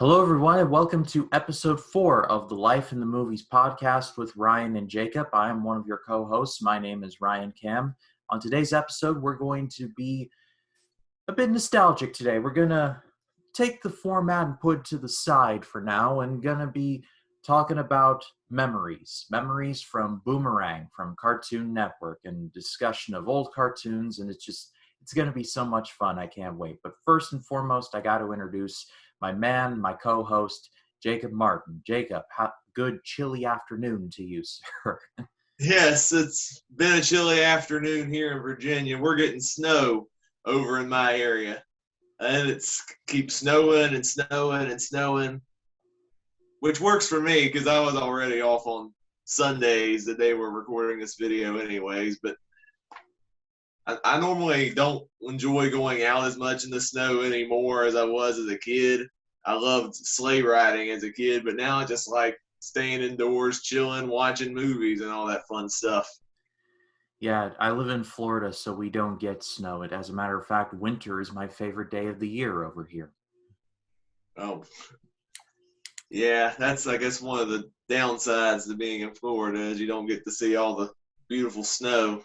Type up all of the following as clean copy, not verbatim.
Hello, everyone, and welcome to episode 4 of the Life in the Movies podcast with Ryan and Jacob. I am one of your co-hosts. My name is Ryan Cam. On today's episode, we're going to be a bit nostalgic today. We're going to take the format and put it to the side for now and going to be talking about memories. Memories from Boomerang, from Cartoon Network, and discussion of old cartoons, and it's going to be so much fun. I can't wait. But first and foremost, I got to introduce my man, my co-host, Jacob Martin. Jacob, good chilly afternoon to you, sir. Yes, it's been a chilly afternoon here in Virginia. We're getting snow over in my area, and it's keeps snowing and snowing and snowing, which works for me because I was already off on Sundays the day we're recording this video anyways, but I normally don't enjoy going out as much in the snow anymore as I was as a kid. I loved sleigh riding as a kid, but now I just like staying indoors, chilling, watching movies, and all that fun stuff. Yeah, I live in Florida, so we don't get snow. As a matter of fact, winter is my favorite day of the year over here. Oh, yeah, that's, I guess, one of the downsides to being in Florida is you don't get to see all the beautiful snow.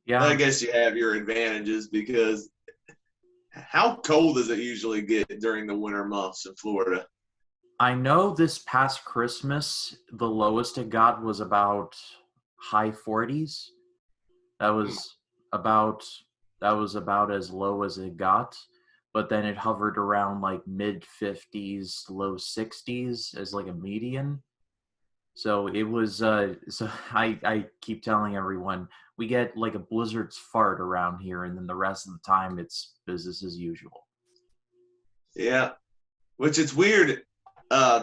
Yeah, But I guess you have your advantages because how cold does it usually get during the winter months in Florida? I know this past Christmas, the lowest it got was about high 40s. That was about as low as it got, but then it hovered around like mid 50s, low 60s as like a median. So it was so I keep telling everyone we get like a blizzard's fart around here, and then the rest of the time it's business as usual. Yeah, which it's weird.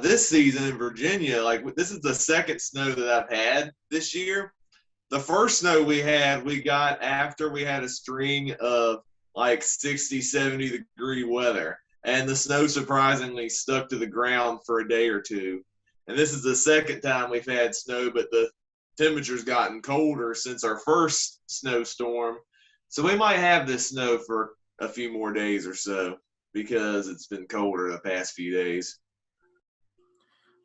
This season in Virginia, like this is the second snow that I've had this year. The first snow we got after we had a string of like 60, 70 degree weather. And the snow surprisingly stuck to the ground for a day or two. And this is the second time we've had snow, but the temperature's gotten colder since our first snowstorm. So we might have this snow for a few more days or so because it's been colder the past few days.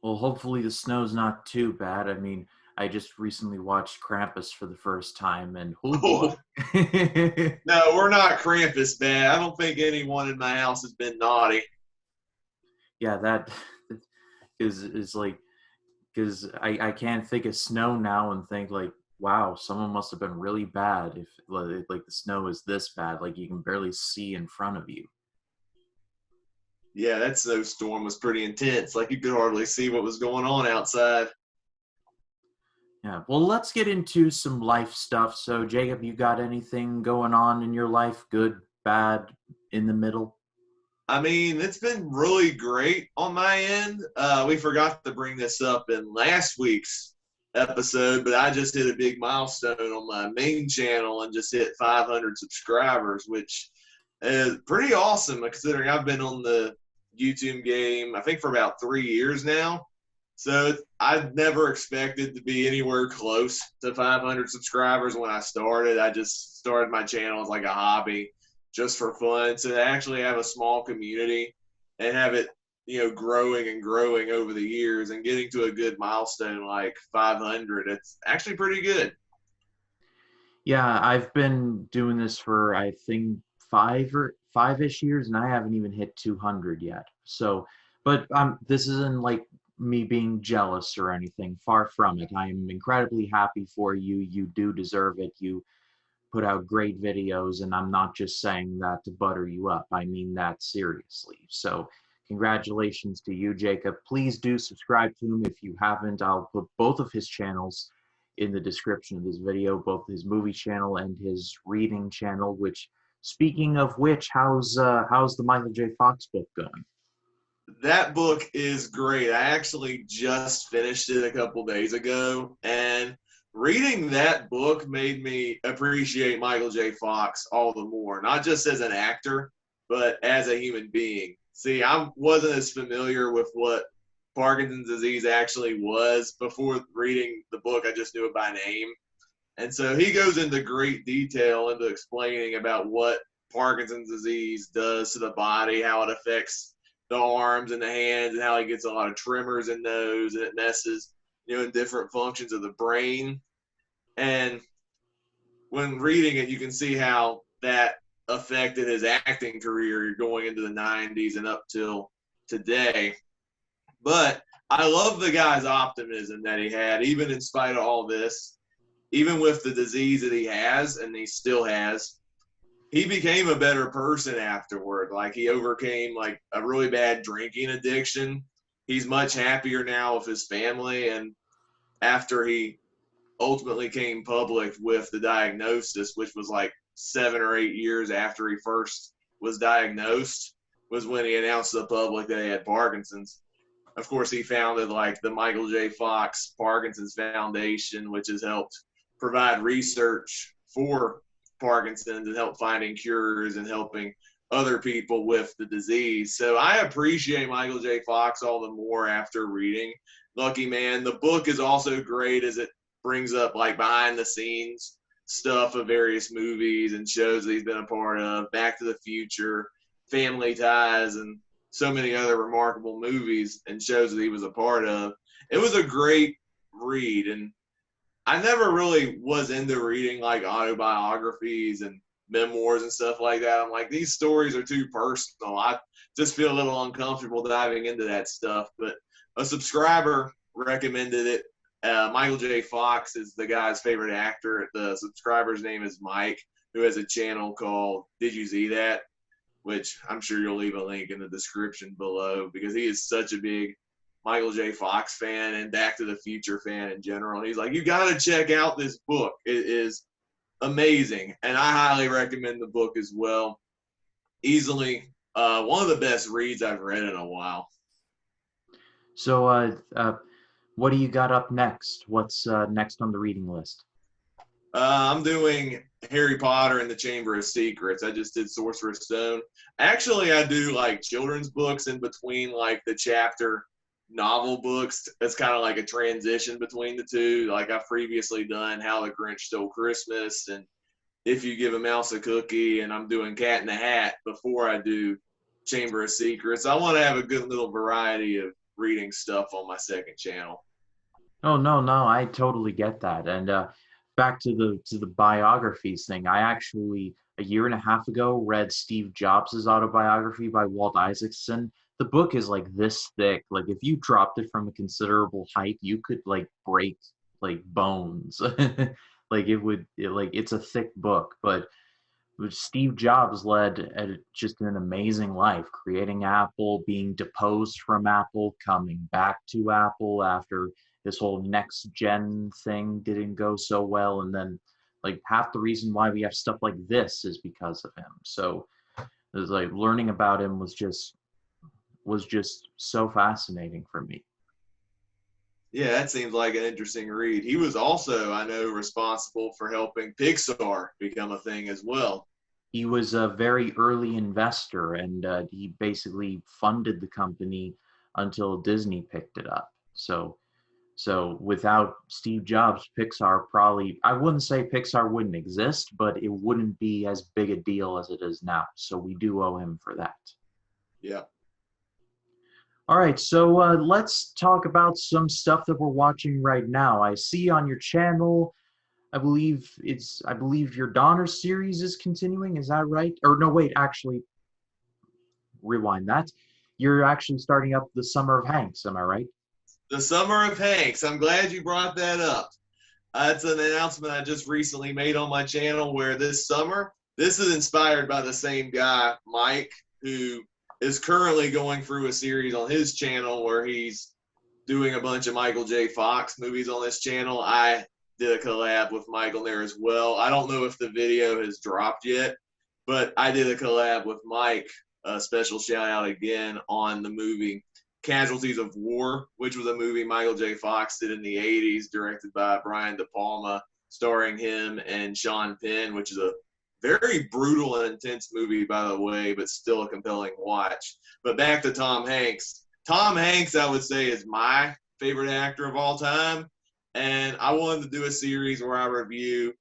Well, hopefully the snow's not too bad. I mean, I just recently watched Krampus for the first time, and oh boy. Oh, no, we're not Krampus bad. I don't think anyone in my house has been naughty. Yeah, that is like, because I can't think of snow now and think like, wow, someone must have been really bad if like the snow is this bad, like you can barely see in front of you. Yeah, that snowstorm was pretty intense. Like you could hardly see what was going on outside. Yeah, well, let's get into some life stuff. So, Jacob, you got anything going on in your life? Good, bad, in the middle? I mean, it's been really great on my end. We forgot to bring this up in last week's episode, but I just hit a big milestone on my main channel and just hit 500 subscribers, which is pretty awesome considering I've been on the YouTube game, I think, for about 3 years now. So I never expected to be anywhere close to 500 subscribers when I started. I just started my channel as like a hobby just for fun. So to actually have a small community and have it, growing and growing over the years and getting to a good milestone like 500, it's actually pretty good. Yeah, I've been doing this for, I think, 5-ish years, and I haven't even hit 200 yet. So, but this isn't like me being jealous or anything. Far from it. I am incredibly happy for you. You do deserve it. You put out great videos, and I'm not just saying that to butter you up. I mean that seriously. So congratulations to you, Jacob. Please do subscribe to him if you haven't. I'll put both of his channels in the description of this video, both his movie channel and his reading channel, which, speaking of which, how's the Michael J. Fox book going? That book is great. I actually just finished it a couple days ago, and reading that book made me appreciate Michael J. Fox all the more, not just as an actor, but as a human being. See, I wasn't as familiar with what Parkinson's disease actually was before reading the book. I just knew it by name. And so he goes into great detail into explaining about what Parkinson's disease does to the body, how it affects the arms and the hands and how he gets a lot of tremors in those, and it messes, in different functions of the brain. And when reading it, you can see how that affected his acting career going into the 90s and up till today. But I love the guy's optimism that he had, even in spite of all this, even with the disease that he has and he still has. He became a better person afterward. Like, he overcame like a really bad drinking addiction. He's much happier now with his family. And after he ultimately came public with the diagnosis, which was like 7 or 8 years after he first was diagnosed, was when he announced to the public that he had Parkinson's. Of course, he founded like the Michael J. Fox Parkinson's Foundation, which has helped provide research for Parkinson's and help finding cures and helping other people with the disease. So I appreciate Michael J. Fox all the more after reading Lucky Man. The book is also great as it brings up like behind the scenes stuff of various movies and shows that he's been a part of, Back to the Future, Family Ties, and so many other remarkable movies and shows that he was a part of. It was a great read, and I never really was into reading like autobiographies and memoirs and stuff like that. I'm like, these stories are too personal. I just feel a little uncomfortable diving into that stuff. But a subscriber recommended it. Michael J. Fox is the guy's favorite actor. The subscriber's name is Mike, who has a channel called Did You See That? Which I'm sure you'll leave a link in the description below, because he is such a big Michael J. Fox fan and Back to the Future fan in general. And he's like, you got to check out this book. It is amazing. And I highly recommend the book as well. Easily one of the best reads I've read in a while. So, what do you got up next? What's next on the reading list? I'm doing Harry Potter and the Chamber of Secrets. I just did Sorcerer's Stone. Actually, I do like children's books in between like the chapter novel books. It's kind of like a transition between the two. Like, I've previously done How the Grinch Stole Christmas and If You Give a Mouse a Cookie, and I'm doing Cat in the Hat before I do Chamber of Secrets. I want to have a good little variety of reading stuff on my second channel. Oh, no, I totally get that. And back to the biographies thing. I actually, a year and a half ago, read Steve Jobs' autobiography by Walt Isaacson. The book is like this thick. Like, if you dropped it from a considerable height, you could like break like bones. Like, it's a thick book. But Steve Jobs led just an amazing life, creating Apple, being deposed from Apple, coming back to Apple after this whole next gen thing didn't go so well. And then like half the reason why we have stuff like this is because of him. So it was like learning about him was just so fascinating for me. Yeah, that seems like an interesting read. He was also, I know, responsible for helping Pixar become a thing as well. He was a very early investor, and he basically funded the company until Disney picked it up. So without Steve Jobs, Pixar probably, I wouldn't say Pixar wouldn't exist, but it wouldn't be as big a deal as it is now. So we do owe him for that. Yeah. All right, so let's talk about some stuff that we're watching right now. I see on your channel, I believe your Donner series is continuing. Is that right? Or no, wait, actually, rewind that. You're actually starting up the Summer of Hanks. Am I right? The Summer of Hanks. I'm glad you brought that up. That's an announcement I just recently made on my channel, where this summer, this is inspired by the same guy, Mike, who is currently going through a series on his channel where he's doing a bunch of Michael J. Fox movies on this channel. I did a collab with Michael there as well. I don't know if the video has dropped yet, but I did a collab with Mike, a special shout out again, on the movie Casualties of War, which was a movie Michael J. Fox did in the 80s, directed by Brian De Palma, starring him and Sean Penn, which is a very brutal and intense movie, by the way, but still a compelling watch. But back to Tom Hanks. Tom Hanks, I would say, is my favorite actor of all time. And I wanted to do a series where I review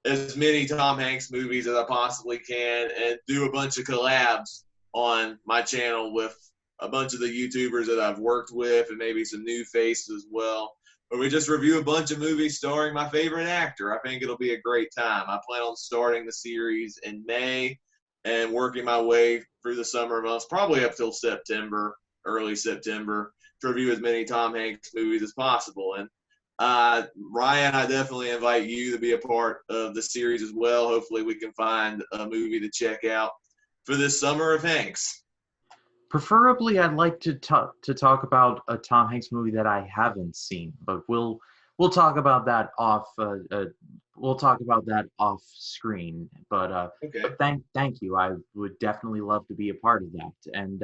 as many Tom Hanks movies as I possibly can and do a bunch of collabs on my channel with a bunch of the YouTubers that I've worked with and maybe some new faces as well. Where we just review a bunch of movies starring my favorite actor. I think it'll be a great time. I plan on starting the series in May and working my way through the summer months, probably up till September, early September, to review as many Tom Hanks movies as possible. And Ryan, I definitely invite you to be a part of the series as well. Hopefully, we can find a movie to check out for this summer of Hanks. Preferably, I'd like to talk about a Tom Hanks movie that I haven't seen, but we'll talk about that off. We'll talk about that off screen. Okay. But thank you. I would definitely love to be a part of that. And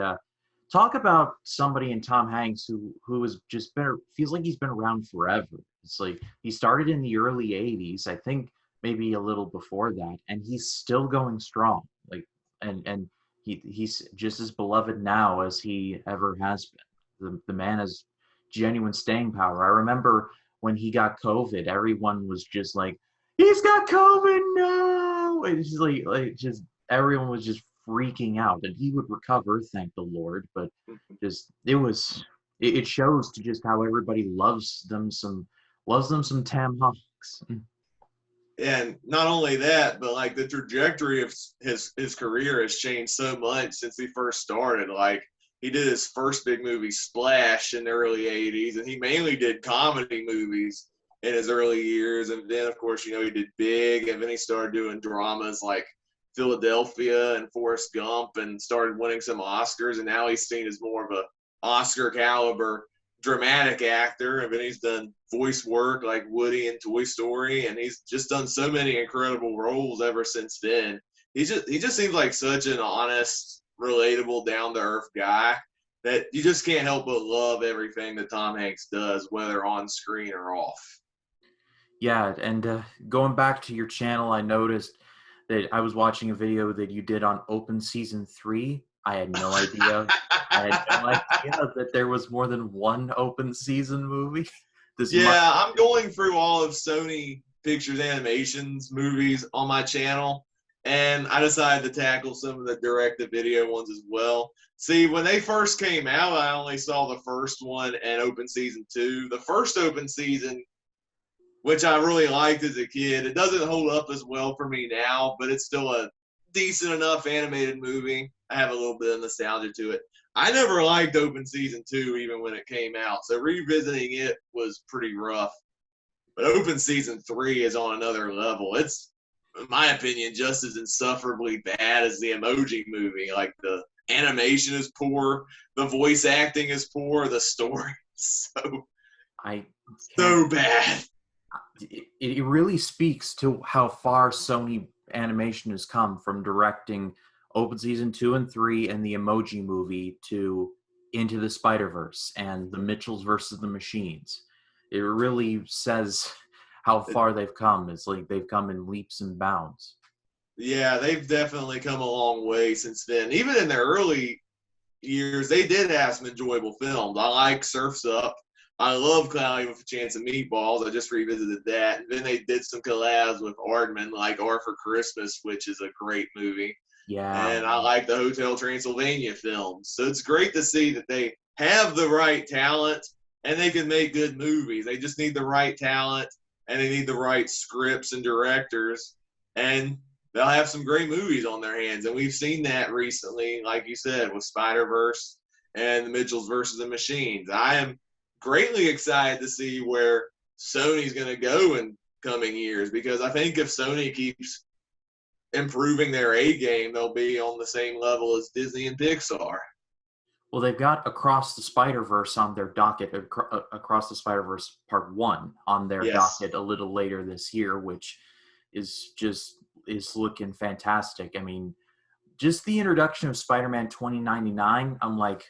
talk about somebody in Tom Hanks who has just been, feels like he's been around forever. It's like he started in the early '80s, I think maybe a little before that, and he's still going strong. Like and he's just as beloved now as he ever has been. The man has genuine staying power. I remember when he got COVID, everyone was just like, "He's got COVID, no!" It's just like just everyone was just freaking out, and he would recover, thank the Lord. But just it shows to just how everybody loves them some Tam Hanks. And not only that, but like the trajectory of his career has changed so much since he first started. Like he did his first big movie, Splash, in the early '80s, and he mainly did comedy movies in his early years. And then, of course, he did Big, and then he started doing dramas like Philadelphia and Forrest Gump, and started winning some Oscars. And now he's seen as more of a Oscar caliber dramatic actor. And then he's done voice work like Woody in Toy Story, and he's just done so many incredible roles ever since then. He just seems like such an honest, relatable, down to earth guy that you just can't help but love everything that Tom Hanks does, whether on screen or off. Yeah, and going back to your channel, I noticed that I was watching a video that you did on Open Season 3. I had no idea. I had no idea that there was more than one Open Season movie. I'm going through all of Sony Pictures Animation's movies on my channel, and I decided to tackle some of the direct-to-video ones as well. See, when they first came out, I only saw the first one and Open Season 2. The first Open Season, which I really liked as a kid, it doesn't hold up as well for me now, but it's still a decent enough animated movie. I have a little bit of nostalgia to it. I never liked Open Season 2 even when it came out, so revisiting it was pretty rough. But Open Season 3 is on another level. It's, in my opinion, just as insufferably bad as the Emoji Movie. Like, the animation is poor, the voice acting is poor, the story is so bad. It really speaks to how far Sony Animation has come from directing Open Season 2 and 3 and the Emoji Movie to Into the Spider-Verse and the Mitchells versus the Machines. It really says how far they've come. It's like they've come in leaps and bounds. Yeah, they've definitely come a long way since then. Even in their early years, they did have some enjoyable films. I like Surf's Up. I love Cloudy with a Chance of Meatballs. I just revisited that. And then they did some collabs with Aardman, like Art for Christmas, which is a great movie. Yeah. And I like the Hotel Transylvania films. So it's great to see that they have the right talent and they can make good movies. They just need the right talent and they need the right scripts and directors. And they'll have some great movies on their hands. And we've seen that recently, like you said, with Spider-Verse and the Mitchells versus the Machines. I am greatly excited to see where Sony's going to go in coming years, because I think if Sony keeps improving their A game, they'll be on the same level as Disney and Pixar. Well, they've got Across the Spider-Verse on their docket, Across the Spider-Verse Part 1 on their docket a little later this year, which is looking fantastic. I mean, just the introduction of Spider-Man 2099, I'm like,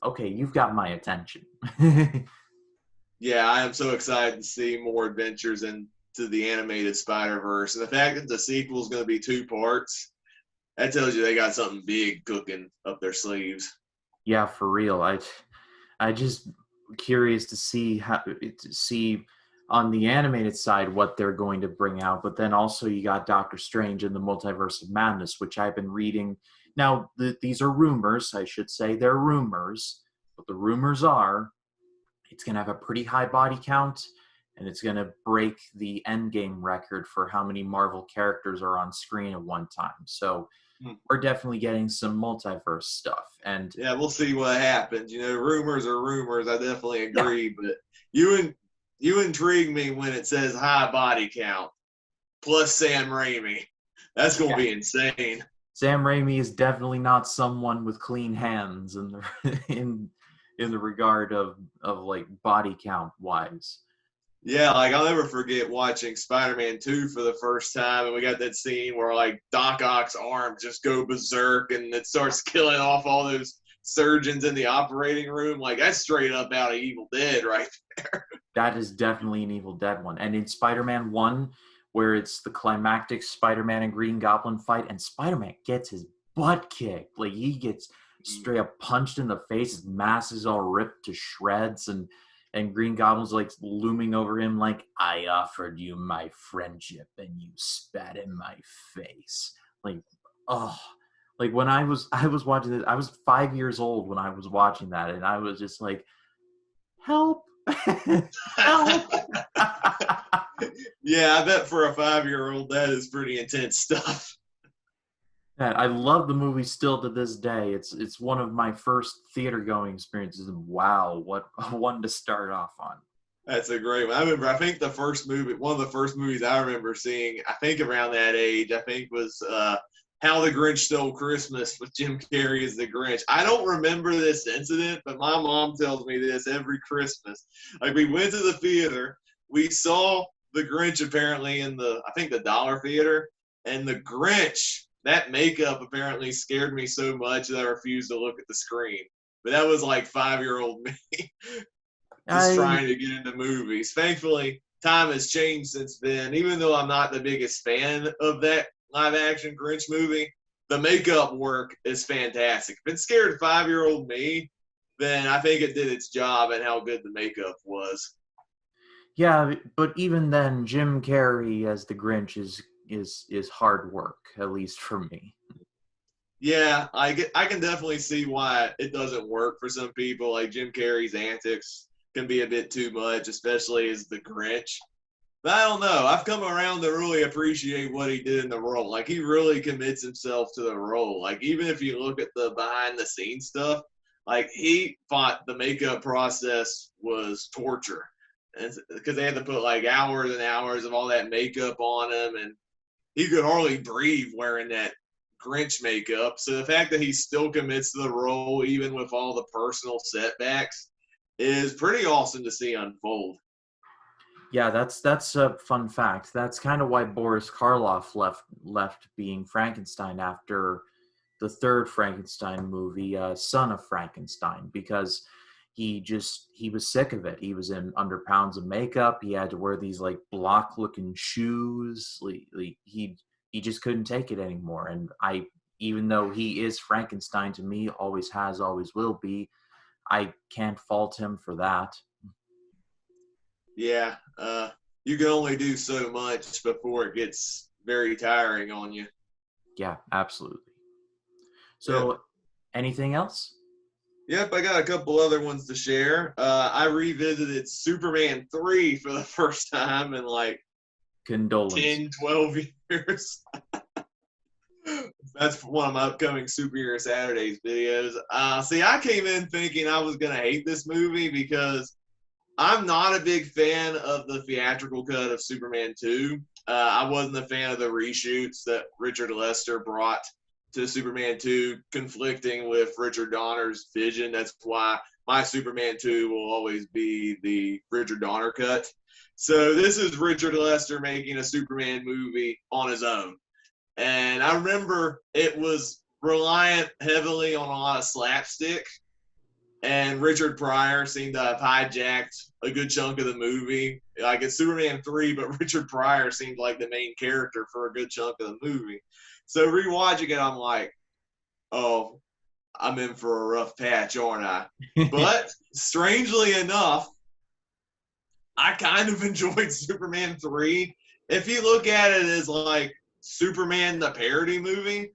okay, you've got my attention. Yeah, I am so excited to see more adventures into the animated Spider-Verse. And the fact that the sequel is going to be 2 parts, that tells you they got something big cooking up their sleeves. Yeah, for real. I just curious to see on the animated side what they're going to bring out. But then also you got Doctor Strange and the Multiverse of Madness, which I've been reading Now, these are rumors. I should say they're rumors, but the rumors are it's going to have a pretty high body count, and it's going to break the Endgame record for how many Marvel characters are on screen at one time. So we're definitely getting some multiverse stuff. And yeah, we'll see what happens. Rumors are rumors. I definitely yeah, agree, but you intrigue me when it says high body count plus Sam Raimi. That's gonna yeah. be insane. Sam Raimi is definitely not someone with clean hands in the in the regard of like body count wise. Yeah, like I'll never forget watching Spider-Man 2 for the first time, and we got that scene where like Doc Ock's arms just go berserk and it starts killing off all those surgeons in the operating room. Like that's straight up out of Evil Dead right there. That is definitely an Evil Dead one. And in Spider-Man 1, where it's the climactic Spider-Man and Green Goblin fight, and Spider-Man gets his butt kicked. Like, he gets straight up punched in the face. His mask is all ripped to shreds, and Green Goblin's, like, looming over him like, I offered you my friendship, and you spat in my face. Like, oh. Like, when I was watching this, I was 5 years old when I was watching that, and I was just like, help. Help. Yeah, I bet for a 5-year-old that is pretty intense stuff. Yeah, I love the movie still to this day. It's one of my first theater going experiences, and wow, what a one to start off on. That's a great one. I think one of the first movies I remember seeing, I think around that age, I think was How the Grinch Stole Christmas with Jim Carrey as the Grinch. I don't remember this incident, but my mom tells me this every Christmas. Like, we went to the theater, we saw the Grinch apparently in I think the Dollar Theater, and the Grinch, that makeup apparently scared me so much that I refused to look at the screen. But that was like 5-year-old me. Just trying to get into movies. Thankfully, time has changed since then. Even though I'm not the biggest fan of that live action Grinch movie, the makeup work is fantastic. If it scared 5-year-old me, then I think it did its job and how good the makeup was. Yeah, but even then, Jim Carrey as the Grinch is hard work, at least for me. Yeah, I can definitely see why it doesn't work for some people. Like Jim Carrey's antics can be a bit too much, especially as the Grinch. But I don't know. I've come around to really appreciate what he did in the role. Like, he really commits himself to the role. Like, even if you look at the behind the scenes stuff, like, he thought the makeup process was torture. And because they had to put like hours and hours of all that makeup on him, and he could hardly breathe wearing that Grinch makeup. So the fact that he still commits to the role, even with all the personal setbacks, is pretty awesome to see unfold. Yeah, that's a fun fact. That's kind of why Boris Karloff left being Frankenstein after the third Frankenstein movie, Son of Frankenstein, because he was sick of it. He was in under pounds of makeup. He had to wear these like block looking shoes. He just couldn't take it anymore. And even though he is Frankenstein to me, always has, always will be, I can't fault him for that. Yeah, you can only do so much before it gets very tiring on you. Yeah, absolutely. So, Yep. anything else? Yep, I got a couple other ones to share. I revisited Superman 3 for the first time in like Condolences. 10, 12 years. That's one of my upcoming Superhero Saturdays videos. See, I came in thinking I was going to hate this movie because I'm not a big fan of the theatrical cut of Superman 2. I wasn't a fan of the reshoots that Richard Lester brought to Superman 2, conflicting with Richard Donner's vision. That's why my Superman 2 will always be the Richard Donner cut. So this is Richard Lester making a Superman movie on his own. And I remember it was reliant heavily on a lot of slapstick. And Richard Pryor seemed to have hijacked a good chunk of the movie. Like, it's Superman 3, but Richard Pryor seemed like the main character for a good chunk of the movie. So rewatching it, I'm like, oh, I'm in for a rough patch, aren't I? But strangely enough, I kind of enjoyed Superman 3. If you look at it as like Superman the parody movie,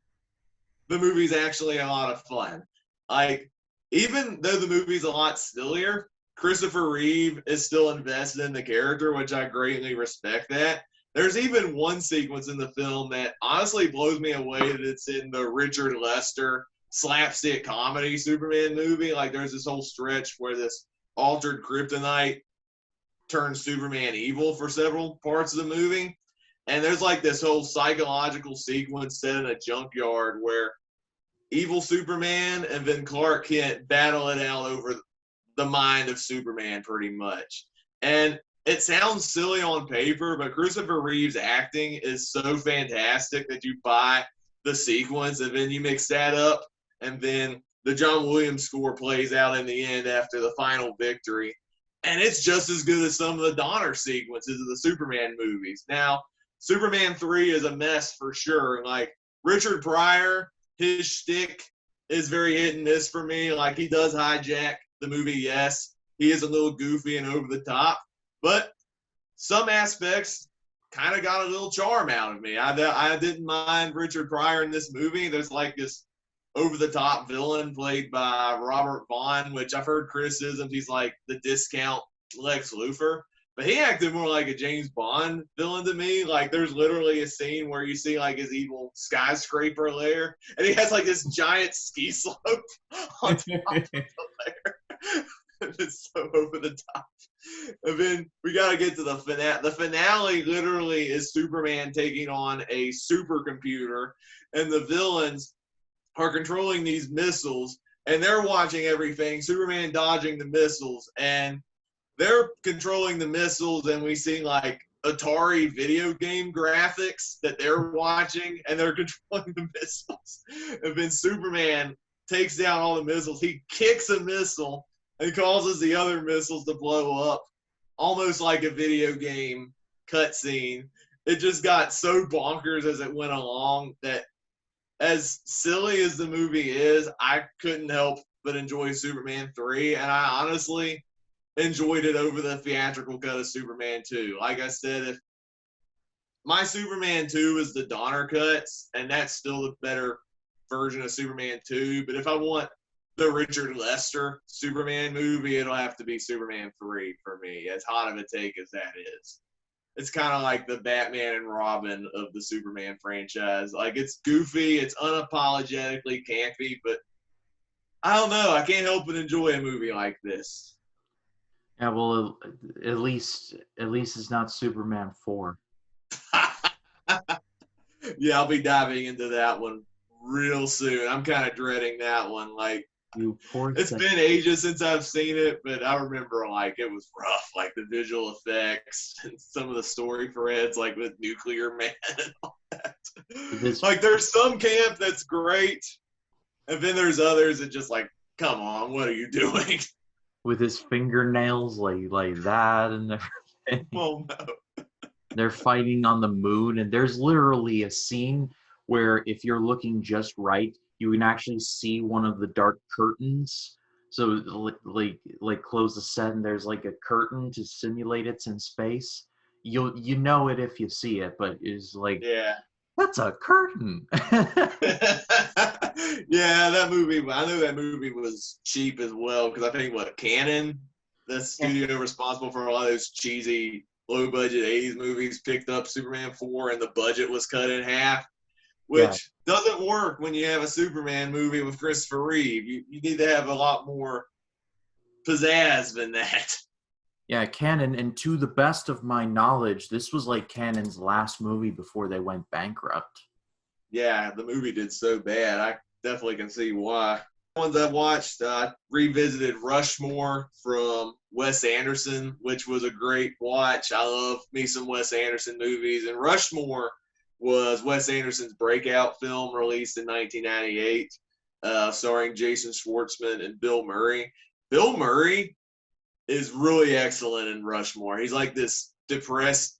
the movie's actually a lot of fun. Like, even though the movie's a lot sillier, Christopher Reeve is still invested in the character, which I greatly respect that. There's even one sequence in the film that honestly blows me away that it's in the Richard Lester slapstick comedy Superman movie. Like, there's this whole stretch where this altered kryptonite turns Superman evil for several parts of the movie. And there's like this whole psychological sequence set in a junkyard where evil Superman and then Clark Kent battle it out over the mind of Superman pretty much. And it sounds silly on paper, but Christopher Reeve's acting is so fantastic that you buy the sequence, and then you mix that up, and then the John Williams score plays out in the end after the final victory. And it's just as good as some of the Donner sequences of the Superman movies. Now, Superman 3 is a mess for sure. Like, Richard Pryor, his shtick is very hit and miss for me. Like, he does hijack the movie, yes. He is a little goofy and over the top. But some aspects kind of got a little charm out of me. I didn't mind Richard Pryor in this movie. There's like this over-the-top villain played by Robert Vaughn, which I've heard criticisms. He's like the discount Lex Luthor. But he acted more like a James Bond villain to me. Like, there's literally a scene where you see like his evil skyscraper lair, and he has like this giant ski slope on top of the lair. It's so over the top. And then we got to get to the finale. The finale literally is Superman taking on a supercomputer, and the villains are controlling these missiles, and they're watching everything. Superman dodging the missiles, and they're controlling the missiles, and we see like Atari video game graphics that they're watching, and they're controlling the missiles. And then Superman takes down all the missiles. He kicks a missile and causes the other missiles to blow up, almost like a video game cutscene. It just got so bonkers as it went along that, as silly as the movie is, I couldn't help but enjoy Superman 3, and I honestly enjoyed it over the theatrical cut of Superman 2. Like I said, if my Superman 2 is the Donner cuts, and that's still the better version of Superman 2, but if I want the Richard Lester Superman movie, it'll have to be Superman 3 for me, as hot of a take as that is. It's kind of like the Batman and Robin of the Superman franchise. Like, it's goofy, it's unapologetically campy, but I don't know, I can't help but enjoy a movie like this. Yeah, well, at least it's not Superman 4. Yeah, I'll be diving into that one real soon. I'm kind of dreading that one. Like, it's been ages since I've seen it, but I remember like it was rough, like the visual effects and some of the story threads, like with Nuclear Man and all that. Like, there's some camp that's great, and then there's others that just like, come on, what are you doing? With his fingernails like that and everything. Oh no. They're fighting on the moon, and there's literally a scene where if you're looking just right, you can actually see one of the dark curtains. So like close the set, and there's like a curtain to simulate it's in space. You know it if you see it, but it's like, yeah, that's a curtain. Yeah, that movie. I know that movie was cheap as well, because I think Canon, the studio responsible for a lot of those cheesy low budget 80s movies, picked up Superman 4, and the budget was cut in half, which doesn't work when you have a Superman movie with Christopher Reeve. You need to have a lot more pizzazz than that. Yeah, Canon, and to the best of my knowledge, this was like Canon's last movie before they went bankrupt. Yeah, the movie did so bad. I definitely can see why. Ones I watched, revisited Rushmore from Wes Anderson, which was a great watch. I love me some Wes Anderson movies, and Rushmore was Wes Anderson's breakout film, released in 1998, starring Jason Schwartzman and Bill Murray. Bill Murray is really excellent in Rushmore. He's like this depressed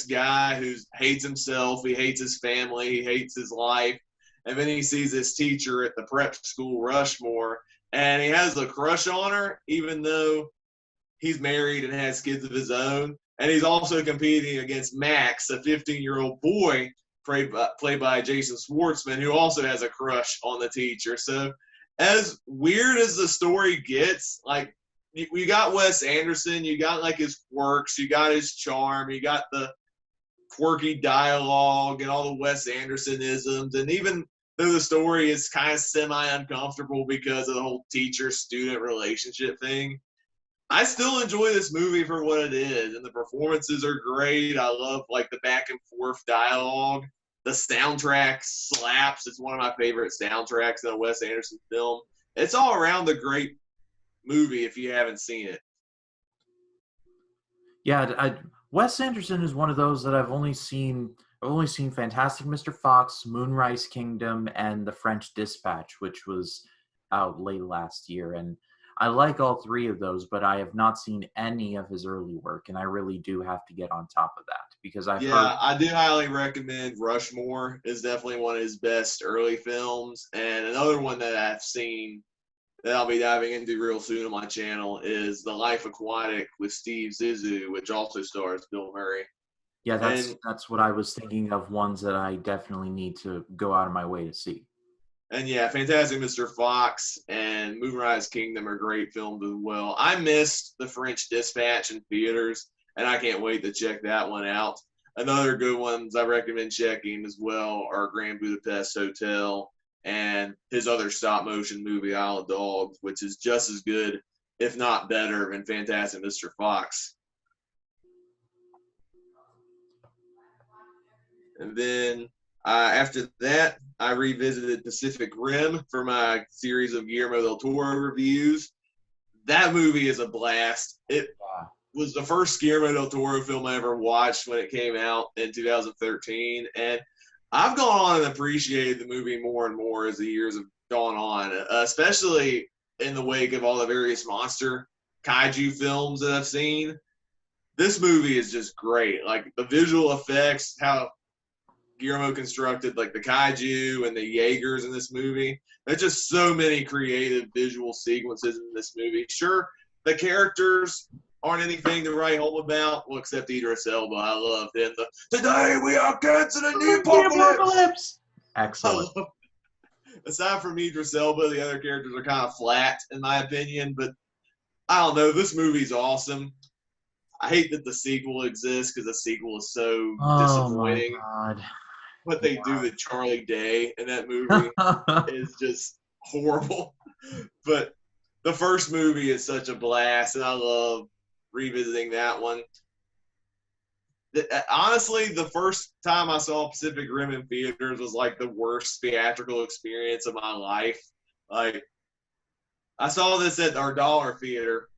guy who hates himself, he hates his family, he hates his life. And then he sees this teacher at the prep school, Rushmore, and he has a crush on her, even though he's married and has kids of his own. And he's also competing against Max, a 15-year-old boy played by Jason Schwartzman, who also has a crush on the teacher. So, as weird as the story gets, like you got Wes Anderson, you got like his quirks, you got his charm, you got the quirky dialogue and all the Wes Andersonisms, and even though the story is kind of semi-uncomfortable because of the whole teacher-student relationship thing, I still enjoy this movie for what it is, and the performances are great. I love like the back and forth dialogue. The soundtrack slaps. It's one of my favorite soundtracks in a Wes Anderson film. It's all around a great movie if you haven't seen it. Yeah, Wes Anderson is one of those that I've only seen. I've only seen Fantastic Mr. Fox, Moonrise Kingdom, and The French Dispatch, which was out late last year. And I like all three of those, but I have not seen any of his early work, and I really do have to get on top of that because I've heard. I do highly recommend Rushmore. Is definitely one of his best early films, and another one that I've seen that I'll be diving into real soon on my channel is The Life Aquatic with Steve Zissou, which also stars Bill Murray. Yeah, that's what I was thinking of, ones that I definitely need to go out of my way to see. And yeah, Fantastic Mr. Fox and Moonrise Kingdom are great films as well. I missed The French Dispatch in theaters, and I can't wait to check that one out. Another good ones I recommend checking as well are Grand Budapest Hotel and his other stop motion movie, Isle of Dogs, which is just as good, if not better, than Fantastic Mr. Fox. And then after that, I revisited Pacific Rim for my series of Guillermo del Toro reviews. That movie is a blast. It was the first Guillermo del Toro film I ever watched when it came out in 2013. And I've gone on and appreciated the movie more and more as the years have gone on, especially in the wake of all the various monster kaiju films that I've seen. This movie is just great. Like the visual effects, how Guillermo constructed like the kaiju and the Jaegers in this movie. There's just so many creative visual sequences in this movie. Sure, the characters aren't anything to write home about, well, except Idris Elba. I love him. Today we are kids in a new apocalypse. Excellent. Aside from Idris Elba, the other characters are kind of flat, in my opinion, but I don't know. This movie's awesome. I hate that the sequel exists because the sequel is so disappointing. My God. What they do to Charlie Day in that movie is just horrible. But the first movie is such a blast, and I love revisiting that one. Honestly, the first time I saw Pacific Rim in theaters was like the worst theatrical experience of my life. Like, I saw this at our Dollar Theater,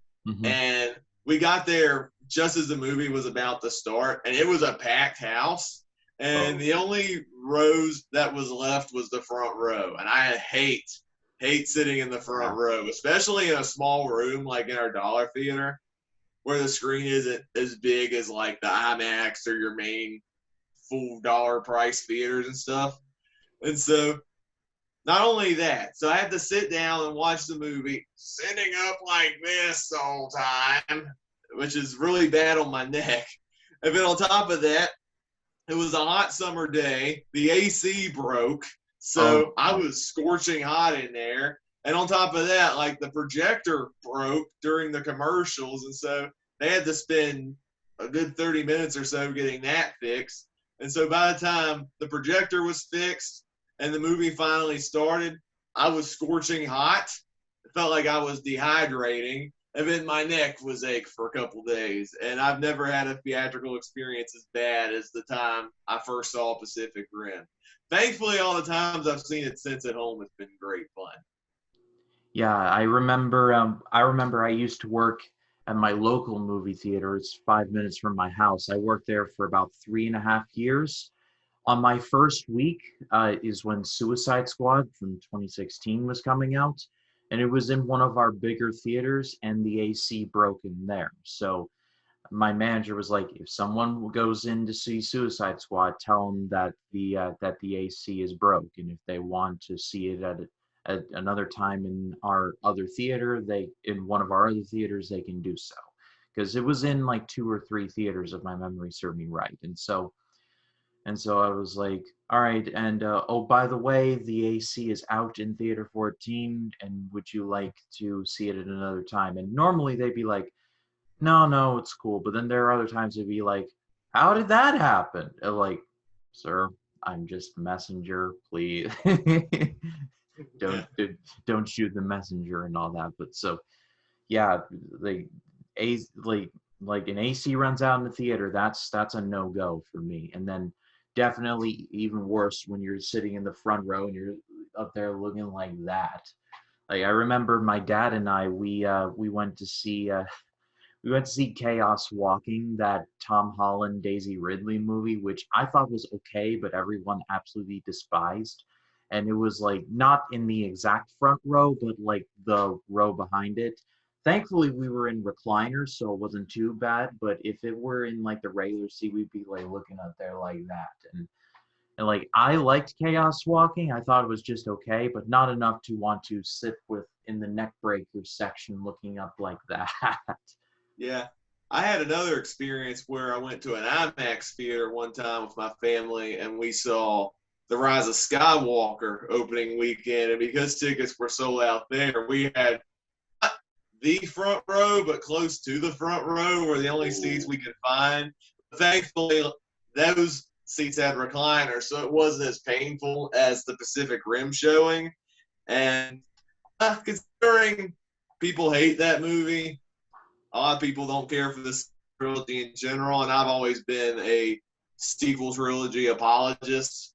and we got there just as the movie was about to start, and it was a packed house. And the only rows that was left was the front row. And I hate sitting in the front row, especially in a small room like in our Dollar Theater, where the screen isn't as big as like the IMAX or your main full dollar price theaters and stuff. And so not only that, so I had to sit down and watch the movie sitting up like this the whole time, which is really bad on my neck. And then on top of that, it was a hot summer day. The AC broke, so I was scorching hot in there. And on top of that, like the projector broke during the commercials, and so they had to spend a good 30 minutes or so getting that fixed. And so by the time the projector was fixed and the movie finally started, I was scorching hot. It felt like I was dehydrating. And then my neck was ache for a couple days. And I've never had a theatrical experience as bad as the time I first saw Pacific Rim. Thankfully, all the times I've seen it since at home, it's been great fun. Yeah, I remember I used to work at my local movie theater. It's 5 minutes from my house. I worked there for about 3.5 years. On my first week is when Suicide Squad from 2016 was coming out. And it was in one of our bigger theaters, and the AC broke in there. So my manager was like, if someone goes in to see Suicide Squad, tell them that the AC is broke. And if they want to see it at another time in our other theater, in one of our other theaters, they can do so. Because it was in like 2 or 3 theaters, if my memory serves me right. And so And so I was like, all right, and oh, by the way, the AC is out in Theater 14, and would you like to see it at another time? And normally they'd be like, no, no, it's cool. But then there are other times they'd be like, how did that happen? And like, sir, I'm just messenger, please. don't don't shoot the messenger and all that. But so yeah, they a like an AC runs out in the theater, that's a no go for me. And then definitely even worse when you're sitting in the front row and you're up there looking like that. Like I remember my dad and I we went to see Chaos Walking, that Tom Holland Daisy Ridley movie, which I thought was okay, but everyone absolutely despised. And it was like not in the exact front row, but like the row behind it. Thankfully, we were in recliners, so it wasn't too bad. But if it were in like the regular seat, we'd be like looking up there like that. And like I liked Chaos Walking. I thought it was just okay, but not enough to want to sit with in the neck breaker section looking up like that. Yeah. I had another experience where I went to an IMAX theater one time with my family and we saw The Rise of Skywalker opening weekend. And because tickets were sold out there, we had not the front row, but close to the front row were the only seats we could find. Thankfully, those seats had recliners, so it wasn't as painful as the Pacific Rim showing. And considering people hate that movie, a lot of people don't care for this trilogy in general, and I've always been a sequel trilogy apologist.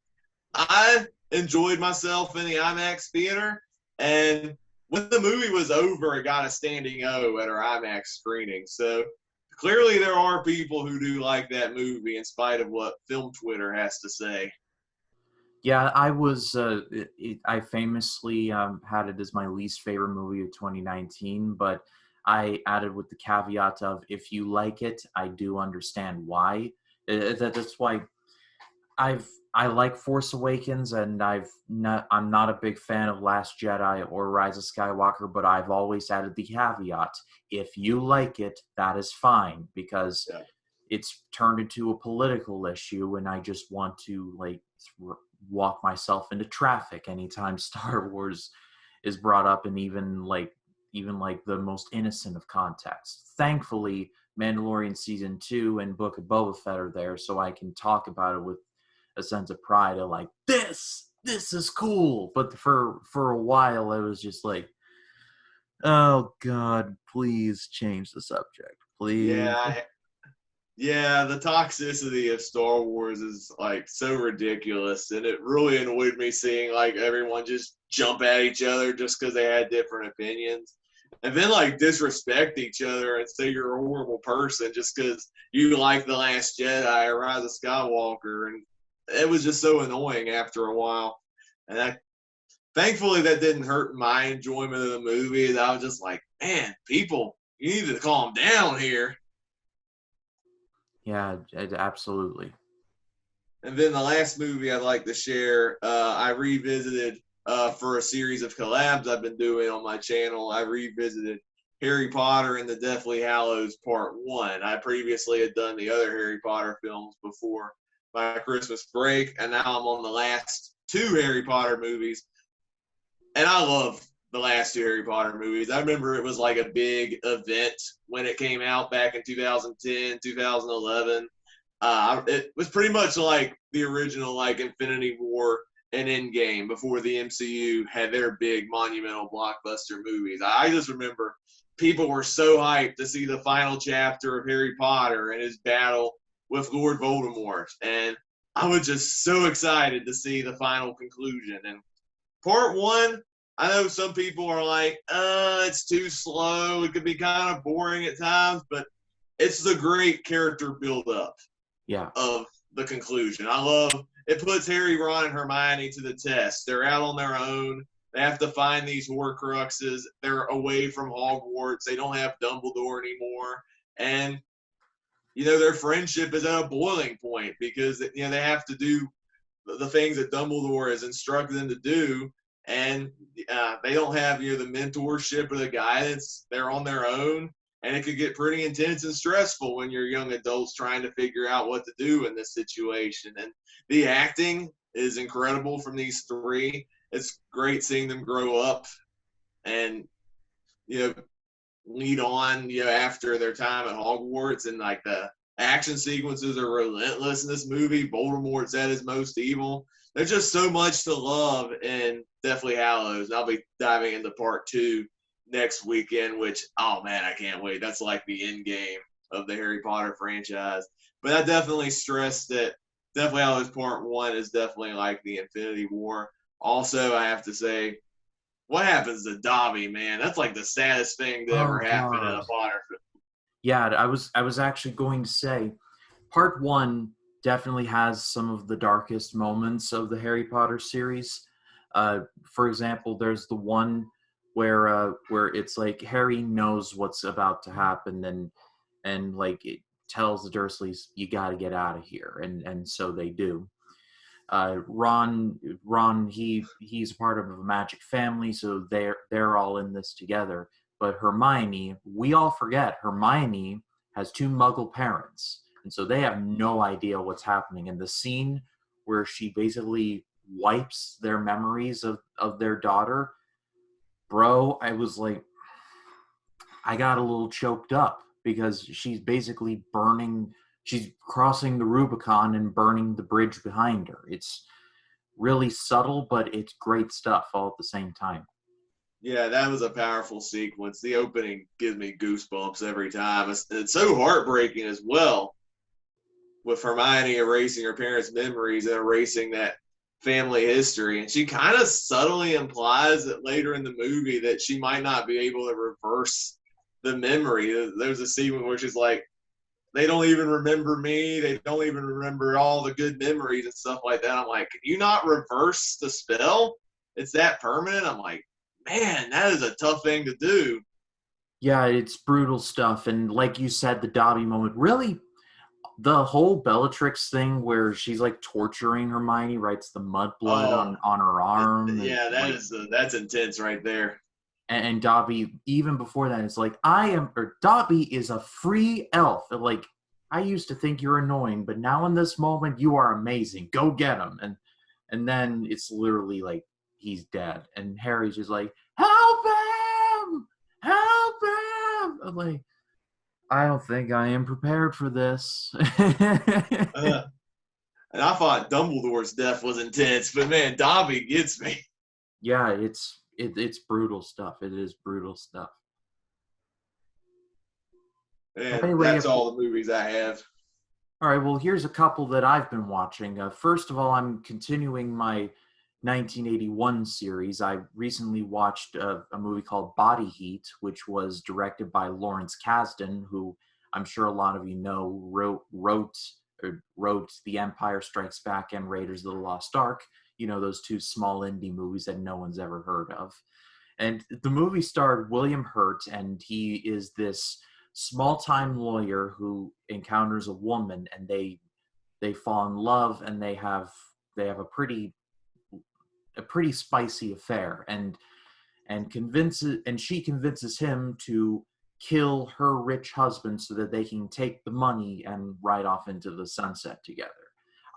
I enjoyed myself in the IMAX theater, and when the movie was over, it got a standing O at our IMAX screening. So clearly, there are people who do like that movie, in spite of what film Twitter has to say. Yeah, I famously had it as my least favorite movie of 2019, but I added with the caveat of if you like it, I do understand why. That's why I like Force Awakens, and I'm not a big fan of Last Jedi or Rise of Skywalker, but I've always added the caveat: if you like it, that is fine, because Yeah. it's turned into a political issue, and I just want to like walk myself into traffic anytime Star Wars is brought up, and even like the most innocent of contexts. Thankfully, Mandalorian season 2 and Book of Boba Fett are there, so I can talk about it with a sense of pride of like this is cool. But for a while, it was just like, oh God, please change the subject, please. Yeah, yeah, the toxicity of Star Wars is like so ridiculous, and it really annoyed me seeing like everyone just jump at each other just because they had different opinions, and then like disrespect each other and say you're a horrible person just because you like The Last Jedi or Rise of Skywalker, and it was just so annoying after a while. And thankfully that didn't hurt my enjoyment of the movie. I was just like, man, people, you need to calm down here. Yeah, absolutely. And then the last movie I'd like to share, I revisited for a series of collabs I've been doing on my channel. I revisited Harry Potter and the Deathly Hallows Part 1. I previously had done the other Harry Potter films before my Christmas break, and now I'm on the last two Harry Potter movies. And I love the last two Harry Potter movies. I remember it was like a big event when it came out back in 2010, 2011. It was pretty much like the original, like Infinity War and Endgame before the MCU had their big monumental blockbuster movies. I just remember people were so hyped to see the final chapter of Harry Potter and his battle with Lord Voldemort, and I was just so excited to see the final conclusion. And part one, I know some people are like, it's too slow. It could be kind of boring at times, but it's the great character build up Yeah. of the conclusion. I love it, puts Harry, Ron, and Hermione to the test. They're out on their own. They have to find these Horcruxes. They're away from Hogwarts. They don't have Dumbledore anymore, and their friendship is at a boiling point because they have to do the things that Dumbledore has instructed them to do, and they don't have the mentorship or the guidance. They're on their own, And it could get pretty intense and stressful when you're young adults trying to figure out what to do in this situation. And the acting is incredible from these three. It's great seeing them grow up and, you know, lead on, you know, after their time at Hogwarts. And like the action sequences are relentless in this movie. Voldemort's at his most evil. There's just so much to love in Deathly Hallows. I'll be diving into part 2 next weekend, which, oh man, I can't wait. That's like the end game of the Harry Potter franchise. But I definitely stressed that Deathly Hallows Part 1 is definitely like the Infinity War. Also, I have to say, what happens to Dobby, man? That's like the saddest thing to ever happen in a Potter film. Yeah, I was actually going to say, part 1 definitely has some of the darkest moments of the Harry Potter series. For example, there's the one where it's like Harry knows what's about to happen, and like it tells the Dursleys, you got to get out of here, and so they do. Ron, he's part of a magic family, so they're all in this together. But Hermione, we all forget Hermione has 2 Muggle parents, and so they have no idea what's happening. And the scene where she basically wipes their memories of their daughter, bro, I was like, I got a little choked up because she's basically she's crossing the Rubicon and burning the bridge behind her. It's really subtle, but it's great stuff all at the same time. Yeah, that was a powerful sequence. The opening gives me goosebumps every time. It's so heartbreaking as well, with Hermione erasing her parents' memories and erasing that family history. And she kind of subtly implies that later in the movie that she might not be able to reverse the memory. There's a scene where she's like, they don't even remember me. They don't even remember all the good memories and stuff like that. I'm like, can you not reverse the spell? It's that permanent? I'm like, man, that is a tough thing to do. Yeah, it's brutal stuff. And like you said, the Dobby moment, really, the whole Bellatrix thing where she's like torturing Hermione, writes the mudblood on her arm. Yeah, that's intense right there. And Dobby, even before that, is like, Dobby is a free elf. Like, I used to think you're annoying, but now in this moment, you are amazing. Go get him. And then it's literally like, he's dead. And Harry's just like, help him! Help him! I'm like, I don't think I am prepared for this. And I thought Dumbledore's death was intense, but man, Dobby gets me. Yeah, it's brutal stuff. It is brutal stuff. And anyway, that's all the movies I have. All right, well, here's a couple that I've been watching. First of all, I'm continuing my 1981 series. I recently watched a movie called Body Heat, which was directed by Lawrence Kasdan, who I'm sure a lot of you know wrote The Empire Strikes Back and Raiders of the Lost Ark. You know, those 2 small indie movies that no one's ever heard of. And the movie starred William Hurt, and he is this small-time lawyer who encounters a woman, and they fall in love, and they have a pretty spicy affair, and she convinces him to kill her rich husband so that they can take the money and ride off into the sunset together.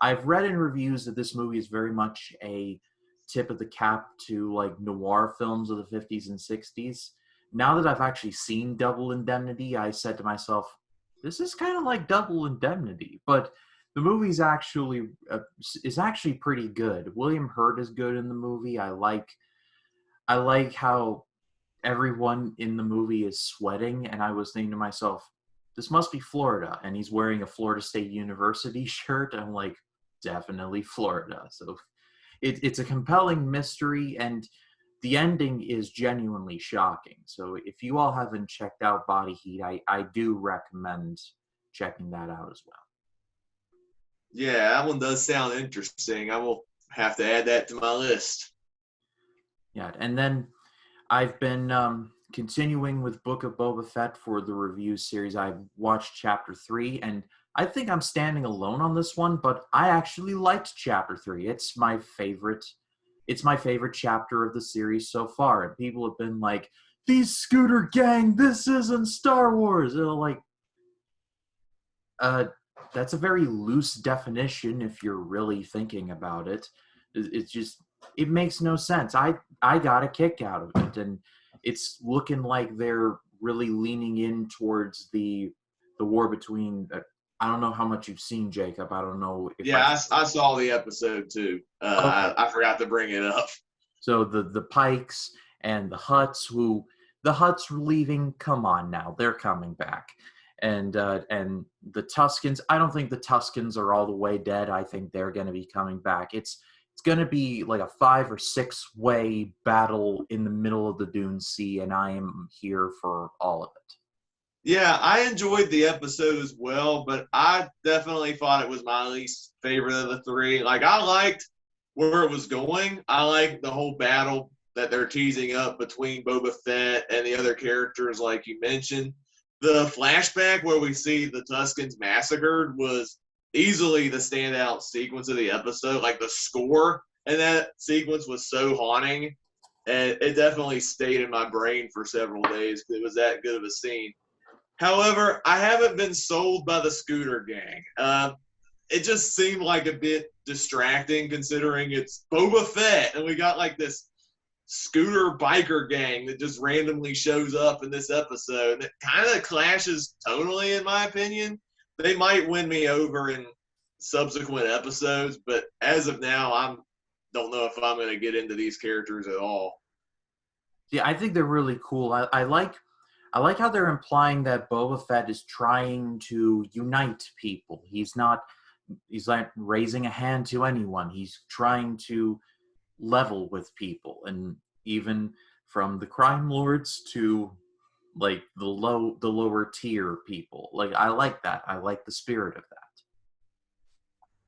I've read in reviews that this movie is very much a tip of the cap to like noir films of the 50s and 60s. Now that I've actually seen Double Indemnity, I said to myself, this is kind of like Double Indemnity, but the movie's actually is actually pretty good. William Hurt is good in the movie. I like how everyone in the movie is sweating, and I was thinking to myself, this must be Florida, and he's wearing a Florida State University shirt. I'm like, definitely Florida. So it's a compelling mystery, and the ending is genuinely shocking. So if you all haven't checked out Body Heat, I do recommend checking that out as well. Yeah, that one does sound interesting. I will have to add that to my list. Yeah, and then I've been continuing with Book of Boba Fett for the review series. I've watched Chapter 3, and I think I'm standing alone on this one, but I actually liked Chapter 3. It's my favorite chapter of the series so far. And people have been like, these scooter gang, this isn't Star Wars. And like, that's a very loose definition if you're really thinking about it. It's just, it makes no sense. I got a kick out of it, and it's looking like they're really leaning in towards the war between. I don't know how much you've seen, Jacob. I don't know if Yeah, I saw the episode too. Okay. I forgot to bring it up. So the Pikes and the Hutts, the Hutts were leaving. Come on now, they're coming back. And the Tuscans, I don't think the Tuscans are all the way dead. I think they're going to be coming back. It's going to be like a 5 or 6 way battle in the middle of the Dune Sea, and I am here for all of it. Yeah, I enjoyed the episode as well, but I definitely thought it was my least favorite of the 3. Like, I liked where it was going. I liked the whole battle that they're teasing up between Boba Fett and the other characters, like you mentioned. The flashback where we see the Tuscans massacred was easily the standout sequence of the episode. Like, the score in that sequence was so haunting, and it definitely stayed in my brain for several days because it was that good of a scene. However, I haven't been sold by the scooter gang. It just seemed like a bit distracting considering it's Boba Fett, and we got like this scooter biker gang that just randomly shows up in this episode. And it kind of clashes tonally, in my opinion. They might win me over in subsequent episodes, but as of now, I don't know if I'm going to get into these characters at all. Yeah, I think they're really cool. I like how they're implying that Boba Fett is trying to unite people. He's not raising a hand to anyone. He's trying to level with people, and even from the crime lords to like the lower tier people. Like, I like that. I like the spirit of that.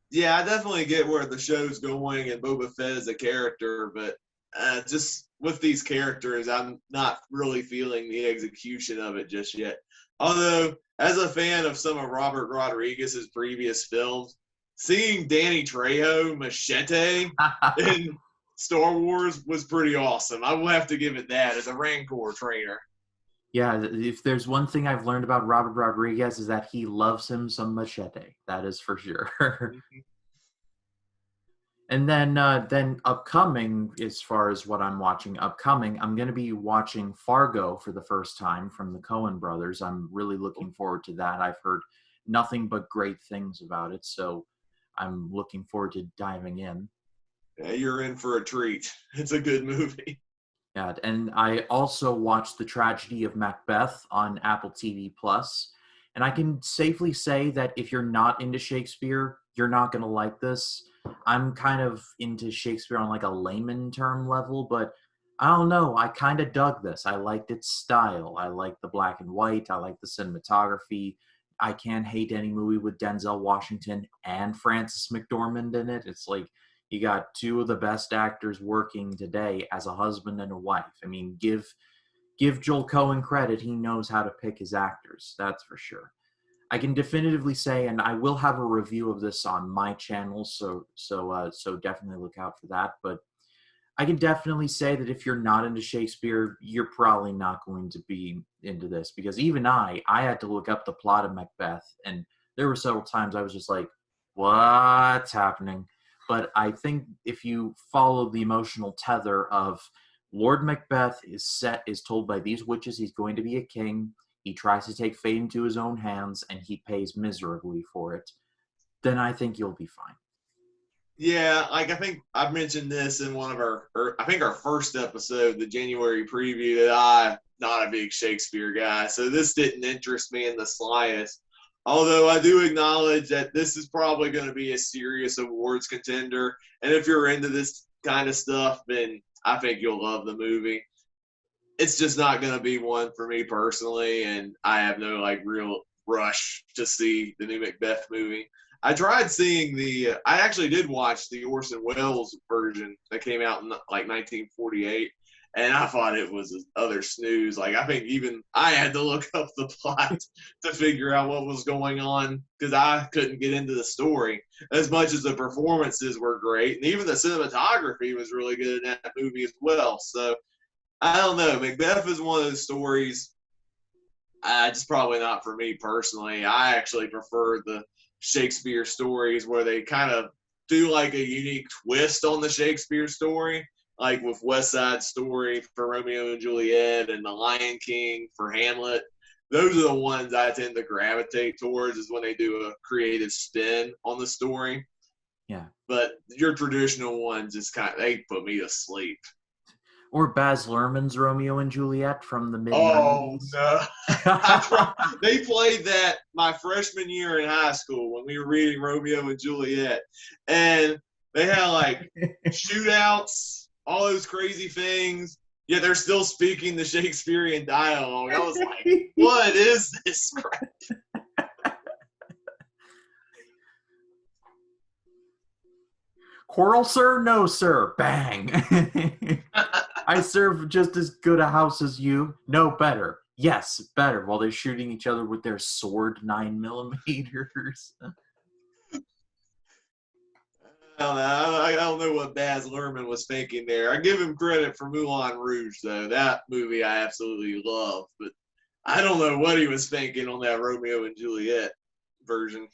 Yeah, I definitely get where the show's going and Boba Fett is a character, but just with these characters, I'm not really feeling the execution of it just yet. Although, as a fan of some of Robert Rodriguez's previous films, seeing Danny Trejo machete in Star Wars was pretty awesome. I will have to give it that as a Rancor trainer. Yeah, if there's one thing I've learned about Robert Rodriguez is that he loves him some machete. That is for sure. And then upcoming, as far as what I'm watching upcoming, I'm going to be watching Fargo for the first time from the Coen brothers. I'm really looking forward to that. I've heard nothing but great things about it, so I'm looking forward to diving in. Yeah, you're in for a treat. It's a good movie. Yeah, and I also watched The Tragedy of Macbeth on Apple TV Plus, and I can safely say that if you're not into Shakespeare, you're not going to like this. I'm kind of into Shakespeare on like a layman term level, but I don't know. I kind of dug this. I liked its style. I liked the black and white. I liked the cinematography. I can't hate any movie with Denzel Washington and Frances McDormand in it. It's like you got 2 of the best actors working today as a husband and a wife. I mean, give Joel Cohen credit. He knows how to pick his actors. That's for sure. I can definitively say, and I will have a review of this on my channel, so definitely look out for that. But I can definitely say that if you're not into Shakespeare, you're probably not going to be into this, because even I had to look up the plot of Macbeth, and there were several times I was just like, what's happening? But I think if you follow the emotional tether of Lord Macbeth is told by these witches he's going to be a king. He tries to take fate into his own hands, and he pays miserably for it, then I think you'll be fine. Yeah, like I think I mentioned this in one of our first episode, the January preview, that I'm not a big Shakespeare guy, so this didn't interest me in the slightest. Although I do acknowledge that this is probably going to be a serious awards contender, and if you're into this kind of stuff, then I think you'll love the movie. It's just not going to be one for me personally, and I have no like real rush to see the new Macbeth movie. I tried seeing I actually did watch the Orson Welles version that came out in like 1948, and I thought it was utter snooze. Like, I think even I had to look up the plot to figure out what was going on because I couldn't get into the story as much as the performances were great, and even the cinematography was really good in that movie as well. So I don't know. Macbeth is one of those stories. It's probably not for me personally. I actually prefer the Shakespeare stories where they kind of do like a unique twist on the Shakespeare story, like with West Side Story for Romeo and Juliet and The Lion King for Hamlet. Those are the ones I tend to gravitate towards, is when they do a creative spin on the story. Yeah. But your traditional ones just they put me to sleep. Or Baz Luhrmann's Romeo and Juliet from the mid Oh '90s. no! They played that my freshman year in high school when we were reading Romeo and Juliet, and they had like shootouts, all those crazy things. Yet they're still speaking the Shakespearean dialogue. I was like, "What is this crap?" Quarrel, sir? No, sir. Bang. I serve just as good a house as you. No, better. Yes, better. While they're shooting each other with their sword 9mm. I don't know what Baz Luhrmann was thinking there. I give him credit for Moulin Rouge, though. That movie I absolutely love, but I don't know what he was thinking on that Romeo and Juliet version.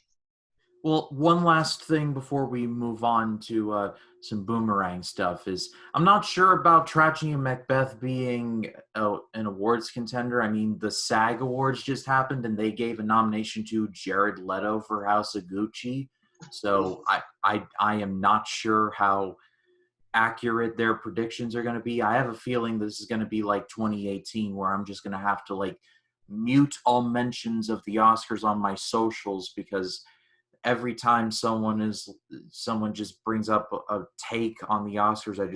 Well, one last thing before we move on to some Boomerang stuff is I'm not sure about Tragedy of Macbeth being an awards contender. I mean, the SAG Awards just happened, and they gave a nomination to Jared Leto for House of Gucci. So I am not sure how accurate their predictions are going to be. I have a feeling this is going to be like 2018, where I'm just going to have to like mute all mentions of the Oscars on my socials, because every time someone just brings up a take on the Oscars, I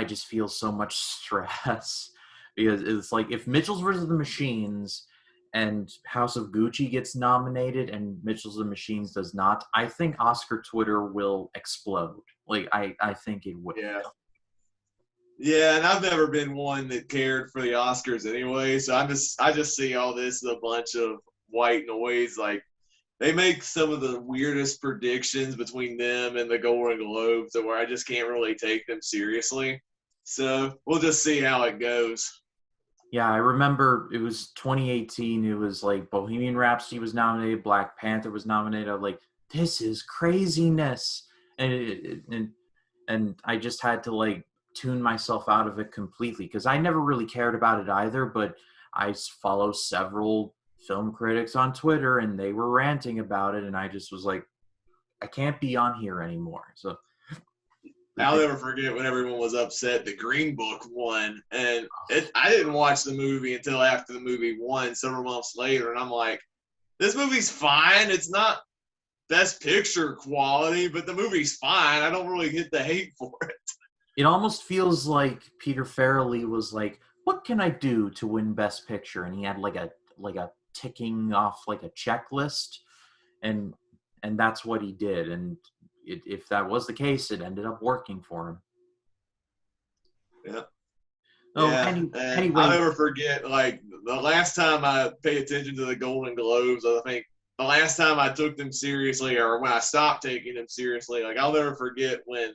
just feel so much stress because it's like if Mitchell's versus the Machines and House of Gucci gets nominated and Mitchell's and the Machines does not, I think Oscar Twitter will explode. Like I think it will. Yeah. Yeah, and I've never been one that cared for the Oscars anyway, so I just see all this as a bunch of white noise. Like, they make some of the weirdest predictions between them and the Golden Globes to where I just can't really take them seriously. So we'll just see how it goes. Yeah, I remember it was 2018. It was like Bohemian Rhapsody was nominated, Black Panther was nominated. I was like, this is craziness, and I just had to like tune myself out of it completely because I never really cared about it either. But I follow several film critics on Twitter, and they were ranting about it, and I just was like, I can't be on here anymore. So I'll never forget when everyone was upset the Green Book won, and I didn't watch the movie until after the movie won several months later, and I'm like, this movie's fine. It's not Best Picture quality, but the movie's fine. I don't really get the hate for it. It almost feels like Peter Farrelly was like, what can I do to win Best Picture? And he had like a ticking off like a checklist, and that's what he did. And if that was the case, it ended up working for him. Yeah. Oh, yeah. Anyway, I'll never forget, like, the last time I paid attention to the Golden Globes, I think the last time I took them seriously, or when I stopped taking them seriously, like, I'll never forget when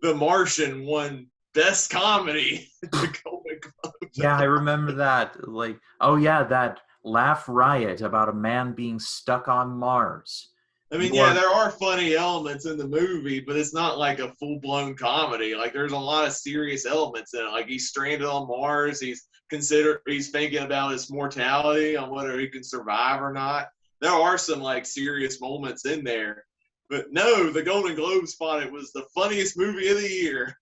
The Martian won Best Comedy at the Golden Globes. Yeah, I remember that. Like, oh yeah, that laugh riot about a man being stuck on Mars. I mean, yeah, there are funny elements in the movie, but it's not like a full-blown comedy. Like, there's a lot of serious elements in it. Like, he's stranded on Mars. He's thinking about his mortality, on whether he can survive or not. There are some, like, serious moments in there. But no, the Golden Globes thought it was the funniest movie of the year.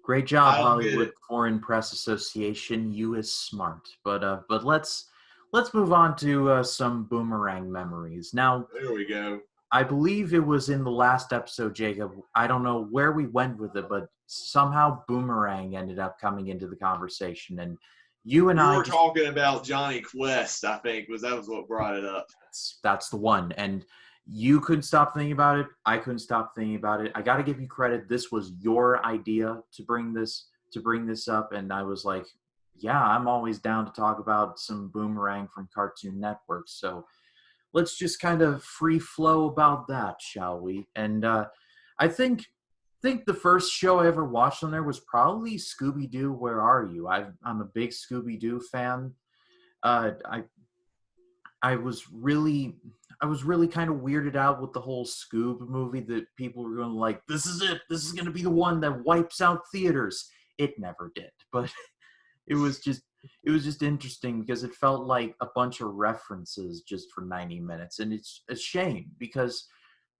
Great job, Hollywood Foreign Press Association. You is smart. But let's move on to some Boomerang memories. Now, there we go. I believe it was in the last episode, Jacob. I don't know where we went with it, but somehow Boomerang ended up coming into the conversation, and you and I were talking about Johnny Quest. I think that was what brought it up. That's the one, and you couldn't stop thinking about it. I couldn't stop thinking about it. I got to give you credit. This was your idea to bring this up, and I was like, yeah, I'm always down to talk about some Boomerang from Cartoon Network. So let's just kind of free flow about that, shall we? And I think think the first show I ever watched on there was probably Scooby Doo. Where Are You? I'm a big Scooby Doo fan. Uh, I I was really kind of weirded out with the whole Scoob movie that people were going like, this is it. This is going to be the one that wipes out theaters. It never did, but it was just it was just interesting because it felt like a bunch of references just for 90 minutes, and it's a shame because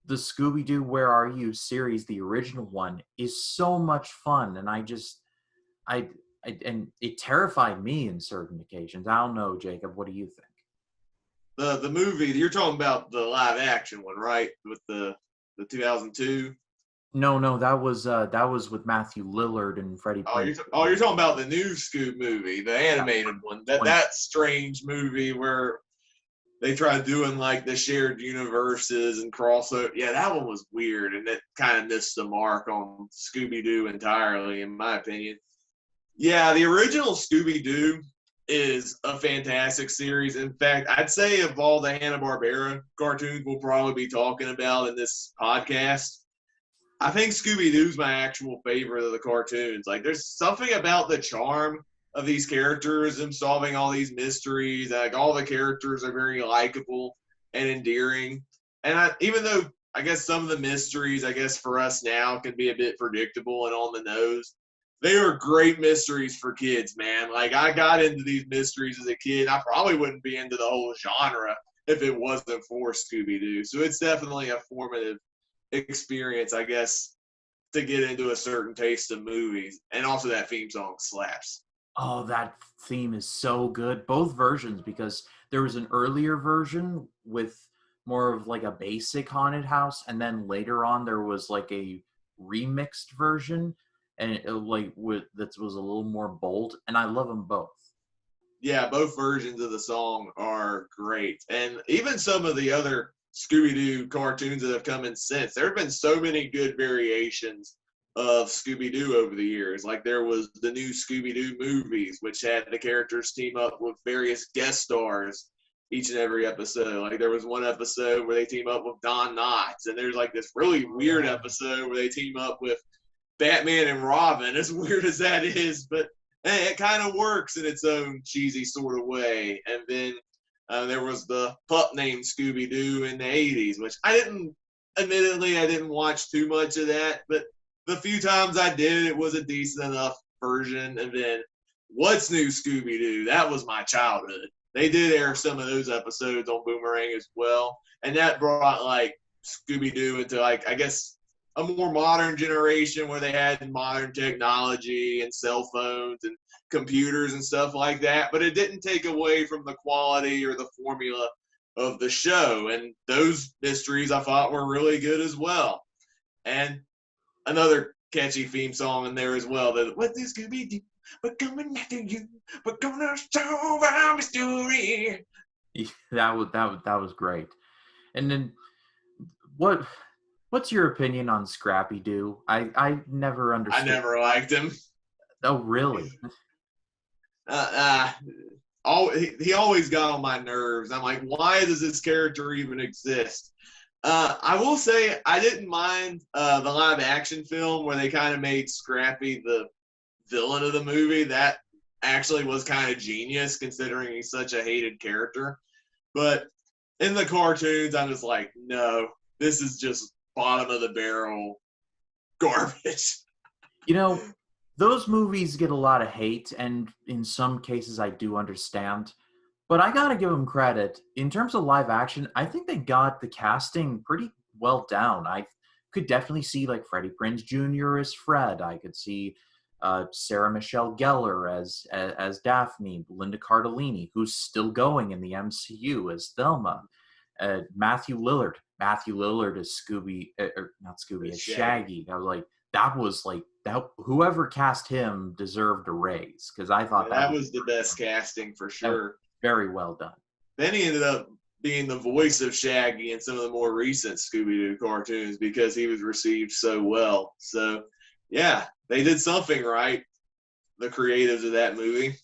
the Scooby Doo Where Are You series, the original one, is so much fun, and I, and it terrified me in certain occasions. I don't know, Jacob. What do you think? The movie you're talking about, the live action one, right? With the 2002. No, no, that was with Matthew Lillard and Freddie Prinze. You're talking about the new Scoob movie, the animated one. That strange movie where they tried doing like the shared universes and crossover. Yeah, that one was weird, and it kind of missed the mark on Scooby Doo entirely, in my opinion. Yeah, the original Scooby Doo is a fantastic series. In fact, I'd say of all the Hanna-Barbera cartoons we'll probably be talking about in this podcast, I think Scooby Doo's my actual favorite of the cartoons. Like, there's something about the charm of these characters, them solving all these mysteries. Like, all the characters are very likable and endearing. And even though I guess some of the mysteries, I guess for us now, can be a bit predictable and on the nose, they are great mysteries for kids, man. Like, I got into these mysteries as a kid. I probably wouldn't be into the whole genre if it wasn't for Scooby Doo. So it's definitely a formative experience, I guess, to get into a certain taste of movies. And also that theme song slaps. Oh, that theme is so good. Both versions, because there was an earlier version with more of like a basic haunted house, and then later on there was like a remixed version, and that was a little more bold. And I love them both. Yeah, both versions of the song are great, and even some of the other Scooby-Doo cartoons that have come in since. There have been so many good variations of Scooby-Doo over the years. Like, there was the new Scooby-Doo movies, which had the characters team up with various guest stars each and every episode. Like, there was one episode where they team up with Don Knotts, and there's like this really weird episode where they team up with Batman and Robin, as weird as that is, but hey, it kind of works in its own cheesy sort of way. And then there was the pup named Scooby Doo in the 80s, which admittedly, I didn't watch too much of that, but the few times I did, it was a decent enough version. And then What's New Scooby Doo? That was my childhood. They did air some of those episodes on Boomerang as well. And that brought like Scooby Doo into like, I guess, a more modern generation where they had modern technology and cell phones and computers and stuff like that, but it didn't take away from the quality or the formula of the show. And those mysteries I thought were really good as well. And another catchy theme song in there as well. That what this Scooby Doo, but coming after you, but gonna solve our mystery. That was great. And then what's your opinion on Scrappy Doo? I never understood. I never liked him. Oh, really? He always got on my nerves. I'm like, why does this character even exist? I will say I didn't mind the live action film where they kind of made Scrappy the villain of the movie. That actually was kind of genius considering he's such a hated character. But in the cartoons, I'm just like, no, this is just bottom of the barrel garbage. You know, those movies get a lot of hate, and in some cases I do understand. But I gotta give them credit. In terms of live action, I think they got the casting pretty well down. I could definitely see like Freddie Prinze Jr. as Fred. I could see Sarah Michelle Gellar as Daphne, Linda Cardellini, who's still going in the MCU as Thelma. Matthew Lillard as Scooby, or not Scooby, as Shaggy. That was like that. Whoever cast him deserved a raise because I thought that was the best casting for sure. Very well done. Then he ended up being the voice of Shaggy in some of the more recent Scooby-Doo cartoons because he was received so well. So, yeah, they did something right, the creatives of that movie.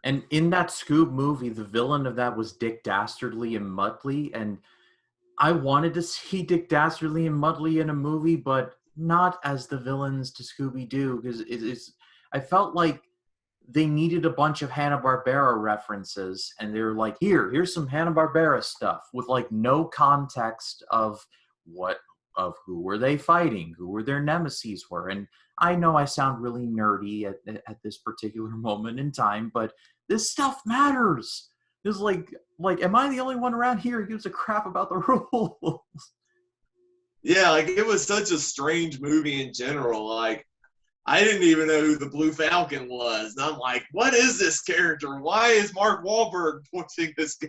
And in that Scoob movie, the villain of that was Dick Dastardly and Muttley. And I wanted to see Dick Dastardly and Muttley in a movie, but not as the villains to Scooby Doo, because I felt like they needed a bunch of Hanna-Barbera references, and they were like, here's some Hanna-Barbera stuff with like no context of who were they fighting, who were their nemesis were. And I know I sound really nerdy at this particular moment in time, but this stuff matters. It's like am I the only one around here who gives a crap about the rules? Yeah, like it was such a strange movie in general. Like I didn't even know who the Blue Falcon was. And I'm like, what is this character? Why is Mark Wahlberg voicing this guy?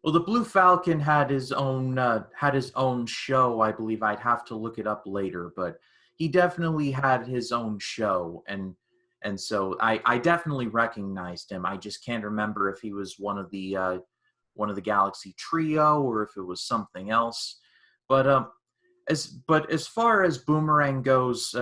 Well, the Blue Falcon had his own show, I believe. I'd have to look it up later, but he definitely had his own show, and so I definitely recognized him. I just can't remember if he was one of the Galaxy Trio or if it was something else. But as far as Boomerang goes,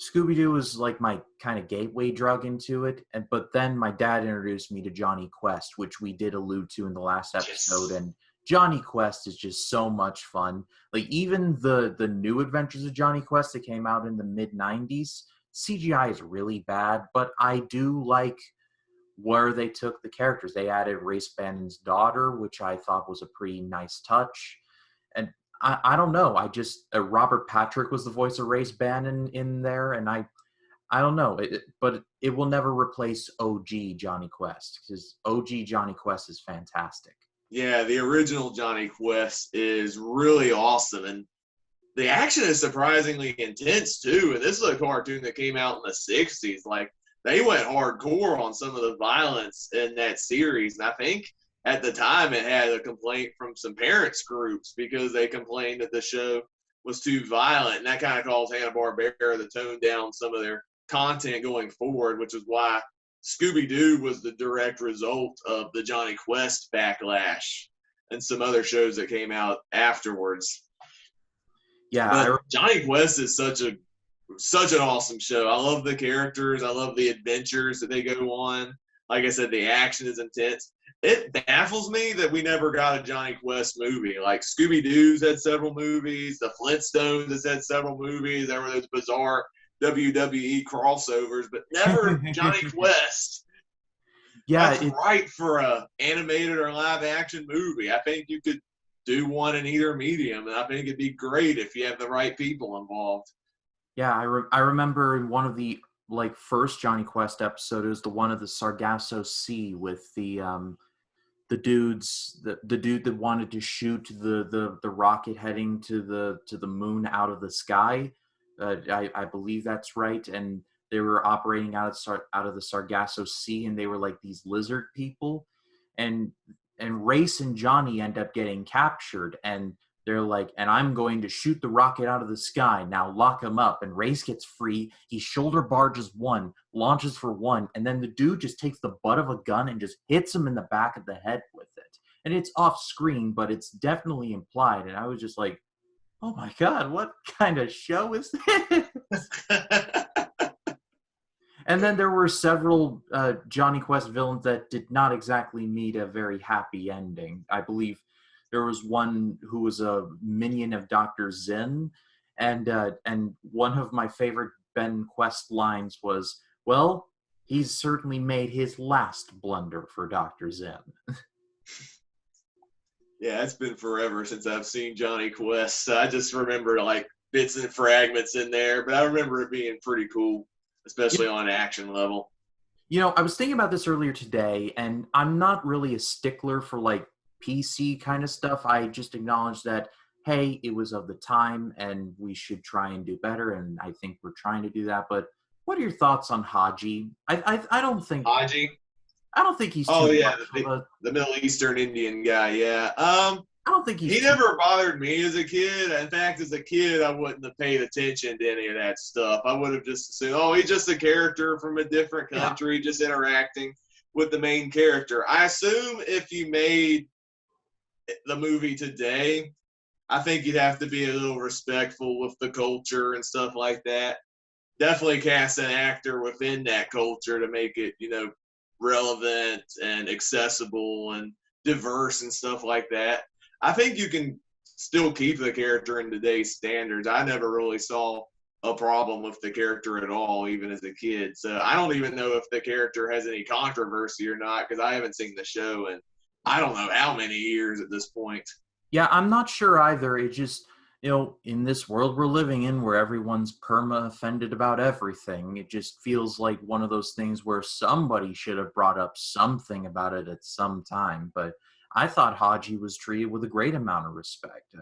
Scooby-Doo was like my kind of gateway drug into it, but then my dad introduced me to Johnny Quest, which we did allude to in the last episode, Yes. and Johnny Quest is just so much fun. Like even the new Adventures of Johnny Quest that came out in the mid-90s, CGI is really bad, but I do like where they took the characters. They added Race Bannon's daughter, which I thought was a pretty nice touch. And I don't know. I just Robert Patrick was the voice of Race Bannon in there, and I don't know. But it will never replace OG Johnny Quest, because OG Johnny Quest is fantastic. Yeah, the original Johnny Quest is really awesome. And the action is surprisingly intense too. And this is a cartoon that came out in the 60s. Like they went hardcore on some of the violence in that series. And I think at the time it had a complaint from some parents groups because they complained that the show was too violent. And that kind of caused Hanna-Barbera to tone down some of their content going forward, which is why Scooby Doo was the direct result of the Johnny Quest backlash and some other shows that came out afterwards. Yeah, But Johnny Quest is such an awesome show. I love the characters. I love the adventures that they go on. Like I said, the action is intense. It baffles me that we never got a Johnny Quest movie. Like Scooby Doo's had several movies. The Flintstones has had several movies. There were those bizarre WWE crossovers, but never Johnny Quest. yeah, That's right for a animated or live action movie. I think you could do one in either medium, and I think it'd be great if you have the right people involved. yeah. I remember in one of the like first Johnny Quest episode, it was the one of the Sargasso Sea with the dudes, the dude that wanted to shoot the rocket heading to the moon out of the sky. I believe that's right, and they were operating out of the Sargasso Sea, and they were like these lizard people, and Race and Johnny end up getting captured, and they're like, and I'm going to shoot the rocket out of the sky. Now lock him up. And Race gets free. He shoulder barges one, launches for one, and then the dude just takes the butt of a gun and just hits him in the back of the head with it. And it's off screen, but it's definitely implied. And I was just like, oh my God, what kind of show is this? And then there were several Johnny Quest villains that did not exactly meet a very happy ending. I believe there was one who was a minion of Dr. Zinn, and one of my favorite Ben Quest lines was, "Well, he's certainly made his last blunder for Dr. Zinn." Yeah, it's been forever since I've seen Johnny Quest. I just remember like bits and fragments in there, but I remember it being pretty cool, especially on an action level. You know, I was thinking about this earlier today, and I'm not really a stickler for like PC kind of stuff. I just acknowledge that, hey, it was of the time and we should try and do better, and I think we're trying to do that. But what are your thoughts on Haji? I don't think Haji? I don't think he's Oh too yeah, much of a, the Middle Eastern Indian guy. Yeah. I don't think He he's never bothered me as a kid. In fact, as a kid, I wouldn't have paid attention to any of that stuff. I would have just assumed, oh, he's just a character from a different country, just interacting with the main character. I assume if you made the movie today, I think you'd have to be a little respectful with the culture and stuff like that. Definitely cast an actor within that culture to make it, relevant and accessible and diverse and stuff like that. I think you can still keep the character in today's standards. I never really saw a problem with the character at all, even as a kid. So I don't even know if the character has any controversy or not, because I haven't seen the show in I don't know how many years at this point. Yeah, I'm not sure either. It just, in this world we're living in where everyone's perma offended about everything, it just feels like one of those things where somebody should have brought up something about it at some time. But I thought Haji was treated with a great amount of respect.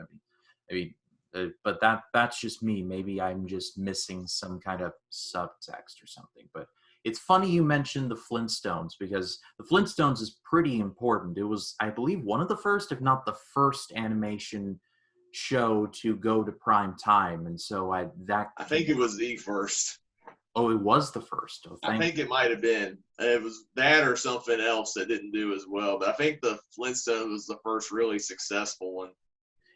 But that's just me. Maybe I'm just missing some kind of subtext or something. But it's funny you mentioned the Flintstones, because the Flintstones is pretty important. It was, I believe, one of the first, if not the first, animation show to go to prime time, and so I think it was the first. Oh, it was the first. Oh, I think it might have been. It was that or something else that didn't do as well. But I think the Flintstones was the first really successful one.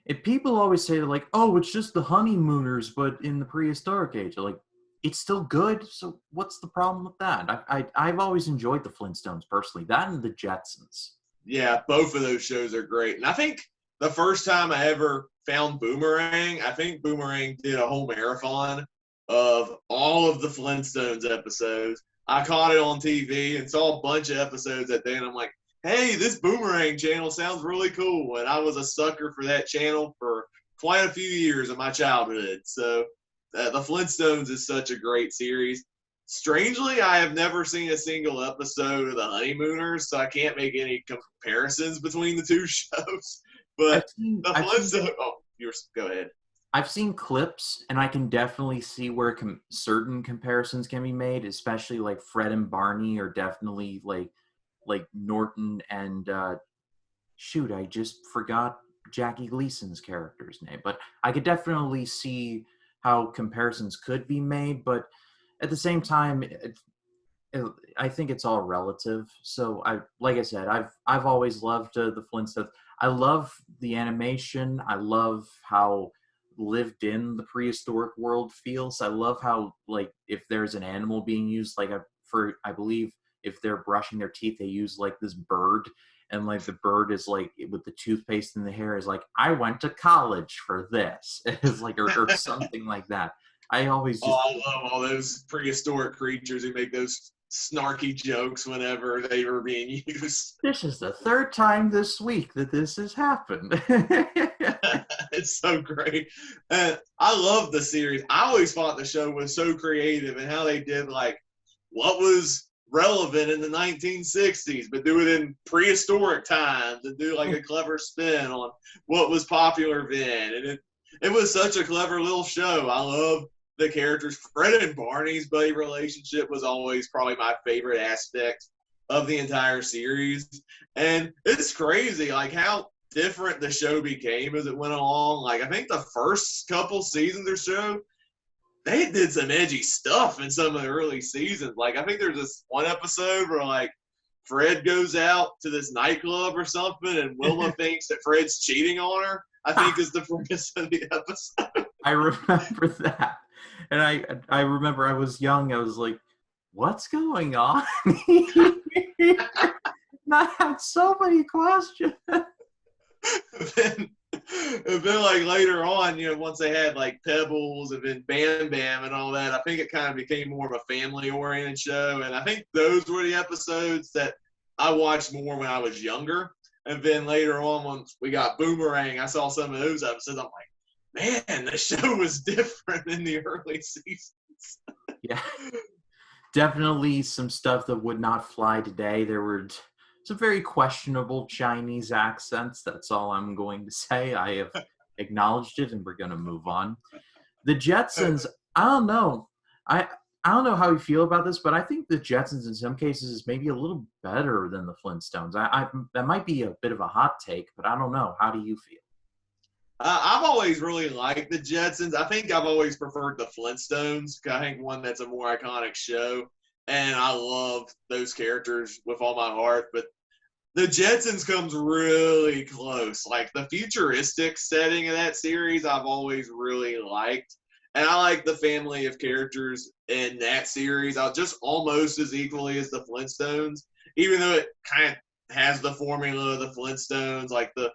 If people always say, like, oh, it's just the honeymooners, but in the prehistoric age, like, it's still good. So what's the problem with that? I've always enjoyed the Flintstones personally. That and the Jetsons. Yeah, both of those shows are great. And I think the first time I ever found Boomerang, I think Boomerang did a whole marathon of all of the Flintstones episodes. I caught it on TV and saw a bunch of episodes that day, and I'm like, hey, this Boomerang channel sounds really cool. And I was a sucker for that channel for quite a few years of my childhood. So the Flintstones is such a great series. Strangely, I have never seen a single episode of the Honeymooners, so I can't make any comparisons between the two shows. But the Flintstones, go ahead. I've seen clips, and I can definitely see where certain comparisons can be made, especially like Fred and Barney are definitely like Norton and shoot, I just forgot Jackie Gleason's character's name. But I could definitely see how comparisons could be made, but at the same time, I think it's all relative. So like I said, I've always loved the Flintstones. I love the animation. I love how lived in the prehistoric world feels. I love how, like, if there's an animal being used, like I believe if they're brushing their teeth, they use like this bird, and like the bird is like with the toothpaste in the hair is like, I went to college for this. It's like or something like that. I always just I love all those prehistoric creatures who make those snarky jokes whenever they were being used. This is the third time this week that this has happened. It's so great. And I love the series. I always thought the show was so creative and how they did like what was relevant in the 1960s, but do it in prehistoric times and do like a clever spin on what was popular then. And it was such a clever little show. I love the characters. Fred and Barney's buddy relationship was always probably my favorite aspect of the entire series. And it's crazy like how different the show became as it went along. Like I think the first couple seasons or so, they did some edgy stuff in some of the early seasons. Like I think there's this one episode where like Fred goes out to this nightclub or something and Wilma thinks that Fred's cheating on her, I think is the premise of the episode. I remember that. And I remember I was young. I was like, what's going on? I had so many questions. then like later on, once they had like Pebbles and then Bam Bam and all that, I think it kind of became more of a family-oriented show. And I think those were the episodes that I watched more when I was younger. And then later on, once we got Boomerang, I saw some of those episodes. I'm like, man, the show was different in the early seasons. Yeah, definitely some stuff that would not fly today. There were some very questionable Chinese accents. That's all I'm going to say. I have acknowledged it, and we're going to move on. The Jetsons, I don't know. I don't know how you feel about this, but I think the Jetsons in some cases is maybe a little better than the Flintstones. That might be a bit of a hot take, but I don't know. How do you feel? I've always really liked the Jetsons. I think I've always preferred the Flintstones. I think one that's a more iconic show, and I love those characters with all my heart. But the Jetsons comes really close. Like the futuristic setting of that series, I've always really liked. And I like the family of characters in that series. I'll just almost as equally as the Flintstones, even though it kind of has the formula of the Flintstones, like the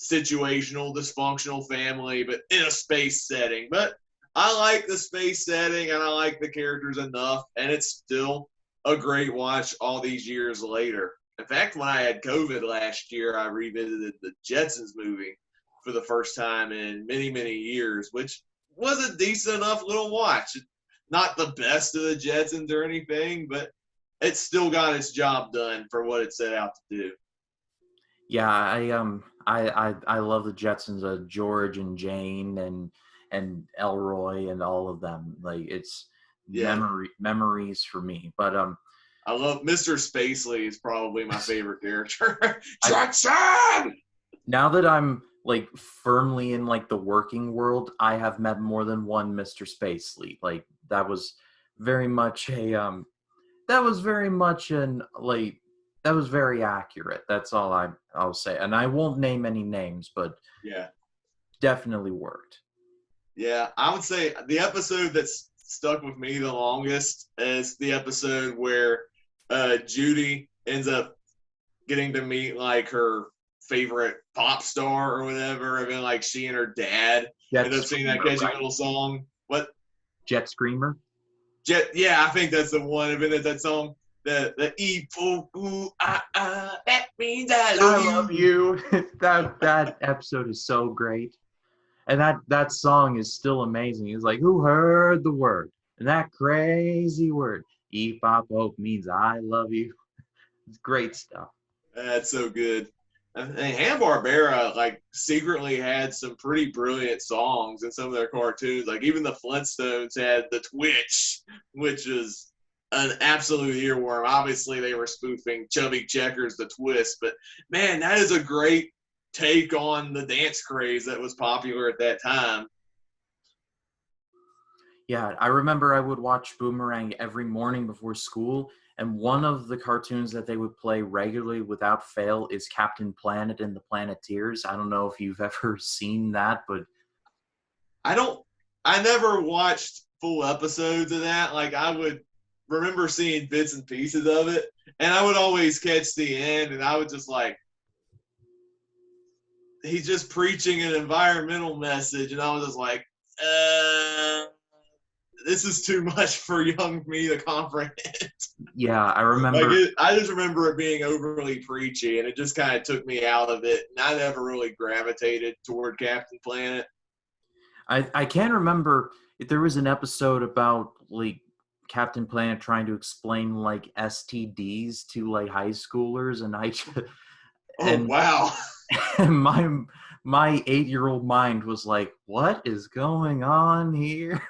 situational, dysfunctional family, but in a space setting. But I like the space setting and I like the characters enough, and it's still a great watch all these years later. In fact, when I had COVID last year, I revisited the Jetsons movie for the first time in many, many years, which was a decent enough little watch. Not the best of the Jetsons or anything, but it still got its job done for what it set out to do. Yeah, I love the Jetsons, George and Jane and Elroy and all of them. Like it's Yeah. memories for me. But I love Mr. Spacely is probably my favorite character. I, Jetson! now that I'm like firmly in like the working world, I have met more than one Mr. Spacely. Like that was very much that was very much an like that was very accurate. That's all I'll say. And I won't name any names, but Yeah. definitely worked. Yeah, I would say the episode that's stuck with me the longest is the episode where Judy ends up getting to meet like her favorite pop star or whatever, and then like she and her dad end up singing that catchy little song. What? Jet Screamer? Yeah, I think that's the one. And then that song, the evil ooh that means I love you. that episode is so great. And that song is still amazing. It's like, who heard the word? And that crazy word. E-pop-ope means I love you. It's great stuff. That's so good. And Hanna-Barbera like secretly had some pretty brilliant songs in some of their cartoons. Like even the Flintstones had the Twitch, which is an absolute earworm. Obviously, they were spoofing Chubby Checkers, the Twist, but man, that is a great take on the dance craze that was popular at that time. Yeah, I remember I would watch Boomerang every morning before school, and one of the cartoons that they would play regularly without fail is Captain Planet and the Planeteers. I don't know if you've ever seen that, but I never watched full episodes of that. Like I would remember seeing bits and pieces of it, and I would always catch the end, and I would just like, he's just preaching an environmental message, and I was just like, this is too much for young me to comprehend. Yeah, I remember. I just remember it being overly preachy, and it just kind of took me out of it. And I never really gravitated toward Captain Planet. I can't remember if there was an episode about like Captain Planet trying to explain like STDs to like high schoolers, and Wow. And my 8-year-old mind was like, what is going on here?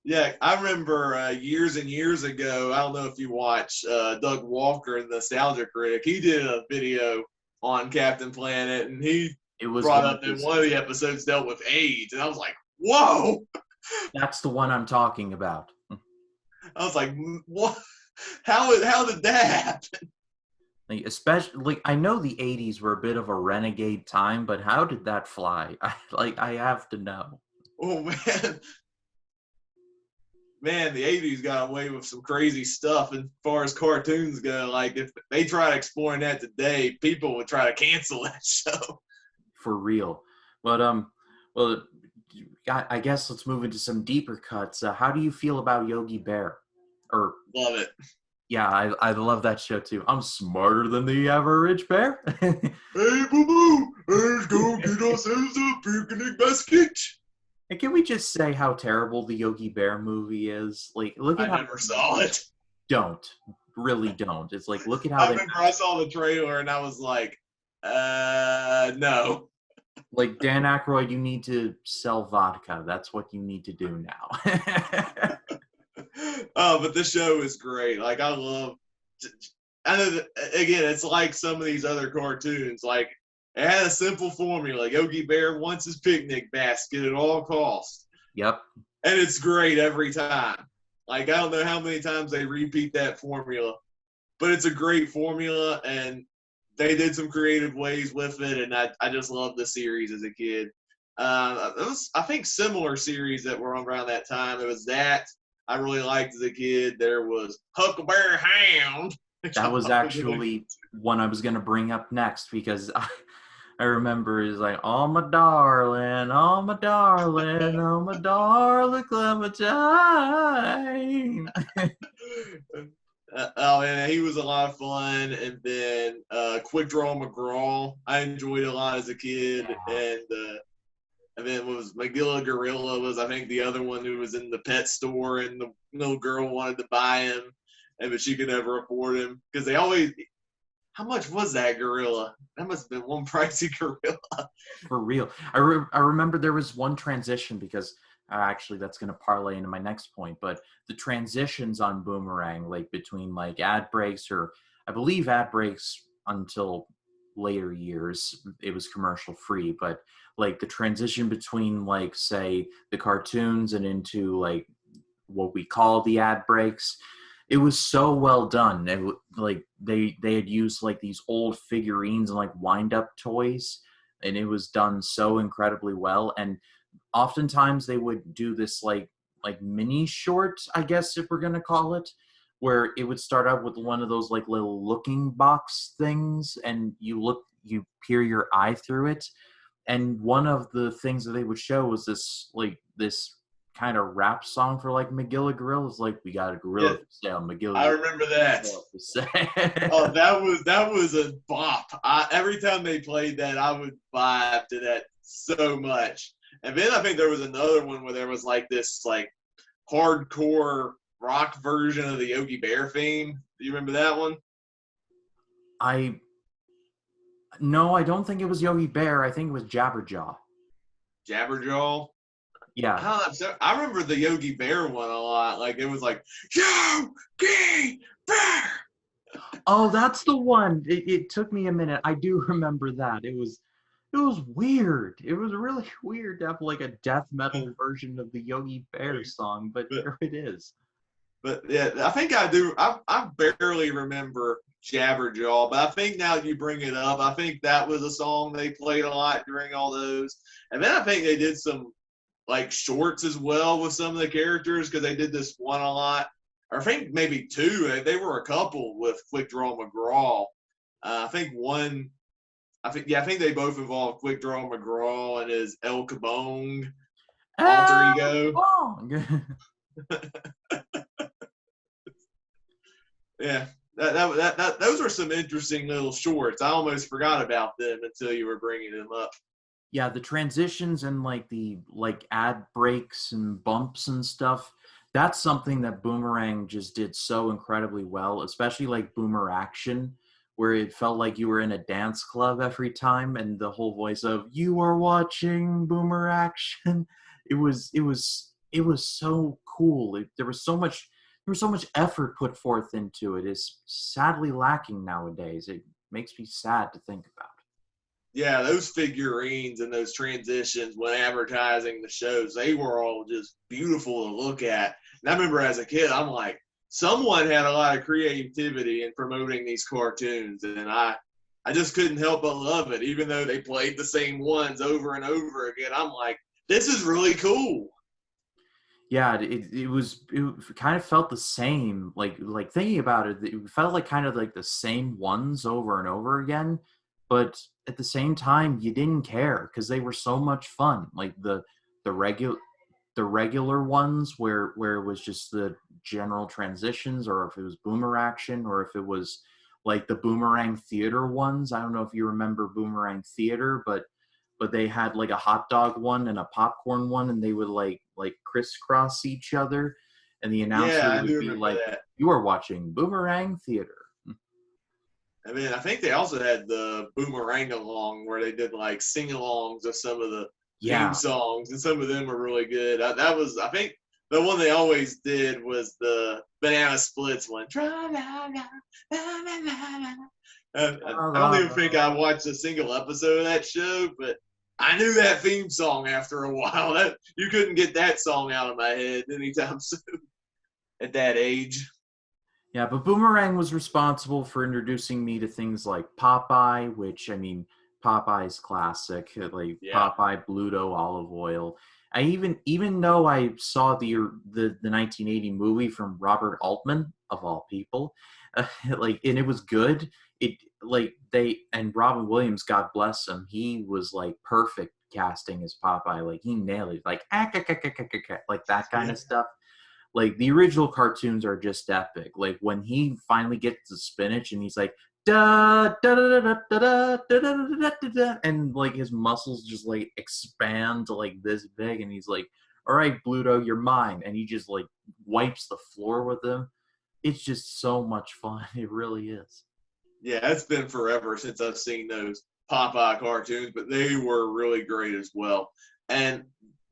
Yeah, I remember years and years ago, I don't know if you watch Doug Walker, the Nostalgia Critic, he did a video on Captain Planet, and he brought up that one of the episodes dealt with AIDS, and I was like, whoa! That's the one I'm talking about. I was like, what? How did that happen? Like, especially, like, I know the 80s were a bit of a renegade time, but how did that fly? I have to know. Oh, man, the 80s got away with some crazy stuff as far as cartoons go. Like, if they tried exploring that today, people would try to cancel that show. For real. But, well, I guess let's move into some deeper cuts. How do you feel about Yogi Bear? Love it. Yeah, I love that show too. I'm smarter than the average bear. Hey, boo-boo, let's go get ourselves a picnic basket. And can we just say how terrible the Yogi Bear movie is? Like, look at I never saw it. Really don't. It's like, look at how I remember I saw the trailer and I was like, no. Like, Dan Aykroyd, you need to sell vodka. That's what you need to do now. Oh, but this show is great. Like, I know again, it's like some of these other cartoons. Like, it had a simple formula. Yogi Bear wants his picnic basket at all costs. Yep. And it's great every time. Like, I don't know how many times they repeat that formula, but it's a great formula, and they did some creative ways with it, and I just loved the series as a kid. It was, I think, similar series that were around that time. It was that I really liked as a kid. There was Huckleberry Hound. That was actually one I was going to bring up next, because I remember he's like, "Oh my darling, oh my darling, oh my darling Clementine." Oh man, he was a lot of fun. And then Quick Draw McGraw, I enjoyed a lot as a kid. And then was Magilla Gorilla was I think the other one who was in the pet store and the little girl wanted to buy him, but she could never afford him because they always. How much was that gorilla? That must have been one pricey gorilla. For real. I remember there was one transition because actually that's going to parlay into my next point, but the transitions on Boomerang, like between like ad breaks, or I believe ad breaks until later years, it was commercial free, but like the transition between like, say, the cartoons and into like what we call the ad breaks, it was so well done. Like they had used like these old figurines and like wind up toys, and it was done so incredibly well. And oftentimes they would do this like mini short, I guess if we're gonna call it, where it would start out with one of those like little looking box things, and you peer your eye through it, and one of the things that they would show was this kind of rap song for like Magilla Gorilla. It's like, we got a gorilla Yeah, for sale, Magilla. I remember that. For sale. Oh, that was a bop. Every time they played that, I would vibe to that so much. And then I think there was another one where there was like this like hardcore rock version of the Yogi Bear theme. Do you remember that one? No, I don't think it was Yogi Bear. I think it was Jabberjaw. Jabberjaw. Yeah. I remember the Yogi Bear one a lot. Like it was like Yogi Bear. Oh, that's the one. It took me a minute. I do remember that. It was weird. It was really weird to have like a death metal version of the Yogi Bear song, but here it is. But yeah, I think I do. I barely remember Jabberjaw, but I think now that you bring it up, I think that was a song they played a lot during all those. And then I think they did some like shorts as well with some of the characters because they did this one a lot. Or I think maybe two. They were a couple with Quick Draw McGraw. I think one. I think they both involved Quick Draw McGraw and his El Kabong alter ego. Yeah, those are some interesting little shorts. I almost forgot about them until you were bringing them up. Yeah, the transitions and like the like ad breaks and bumps and stuff, that's something that Boomerang just did so incredibly well, especially like Boomer Action, where it felt like you were in a dance club every time, and the whole voice of "You are watching Boomer Action." It was so cool. There was so much effort put forth into it. It's sadly lacking nowadays. It makes me sad to think about. Yeah, those figurines and those transitions when advertising the shows, they were all just beautiful to look at. And I remember as a kid, I'm like, someone had a lot of creativity in promoting these cartoons, and I just couldn't help but love it, even though they played the same ones over and over again. I'm like, this is really cool. Yeah, it kind of felt the same. Like thinking about it, it felt like kind of like the same ones over and over again, but at the same time, you didn't care because they were so much fun. Like the regular ones where it was just the general transitions, or if it was Boomer Action, or if it was like the Boomerang Theater ones. I don't know if you remember Boomerang Theater, but they had like a hot dog one and a popcorn one, and they would like crisscross each other, and the announcer Yeah, I would do be remember like, that. "You are watching Boomerang Theater." I mean, I think they also had the Boomerang along where they did like sing-alongs of some of the theme Yeah. songs, and some of them were really good. That was, I think, the one they always did was the Banana Splits one. I don't even think I watched a single episode of that show, but I knew that theme song after a while. That you couldn't get that song out of my head anytime soon at that age. Yeah, but Boomerang was responsible for introducing me to things like Popeye, which, I mean, Popeye's classic, like Yeah. Popeye, Bluto, olive oil. I even though I saw the 1980 movie from Robert Altman, of all people, like, and it was good. It and Robin Williams, God bless him, he was like perfect casting as Popeye. Like he nailed it, like like that kind Yeah. of stuff. Like the original cartoons are just epic. Like when he finally gets the spinach and he's like da da da da da da da da da da, and like his muscles just like expand to like this big, and he's like, "All right, Bluto, you're mine," and he just like wipes the floor with him. It's just so much fun. It really is. Yeah, it's been forever since I've seen those Popeye cartoons, but they were really great as well. And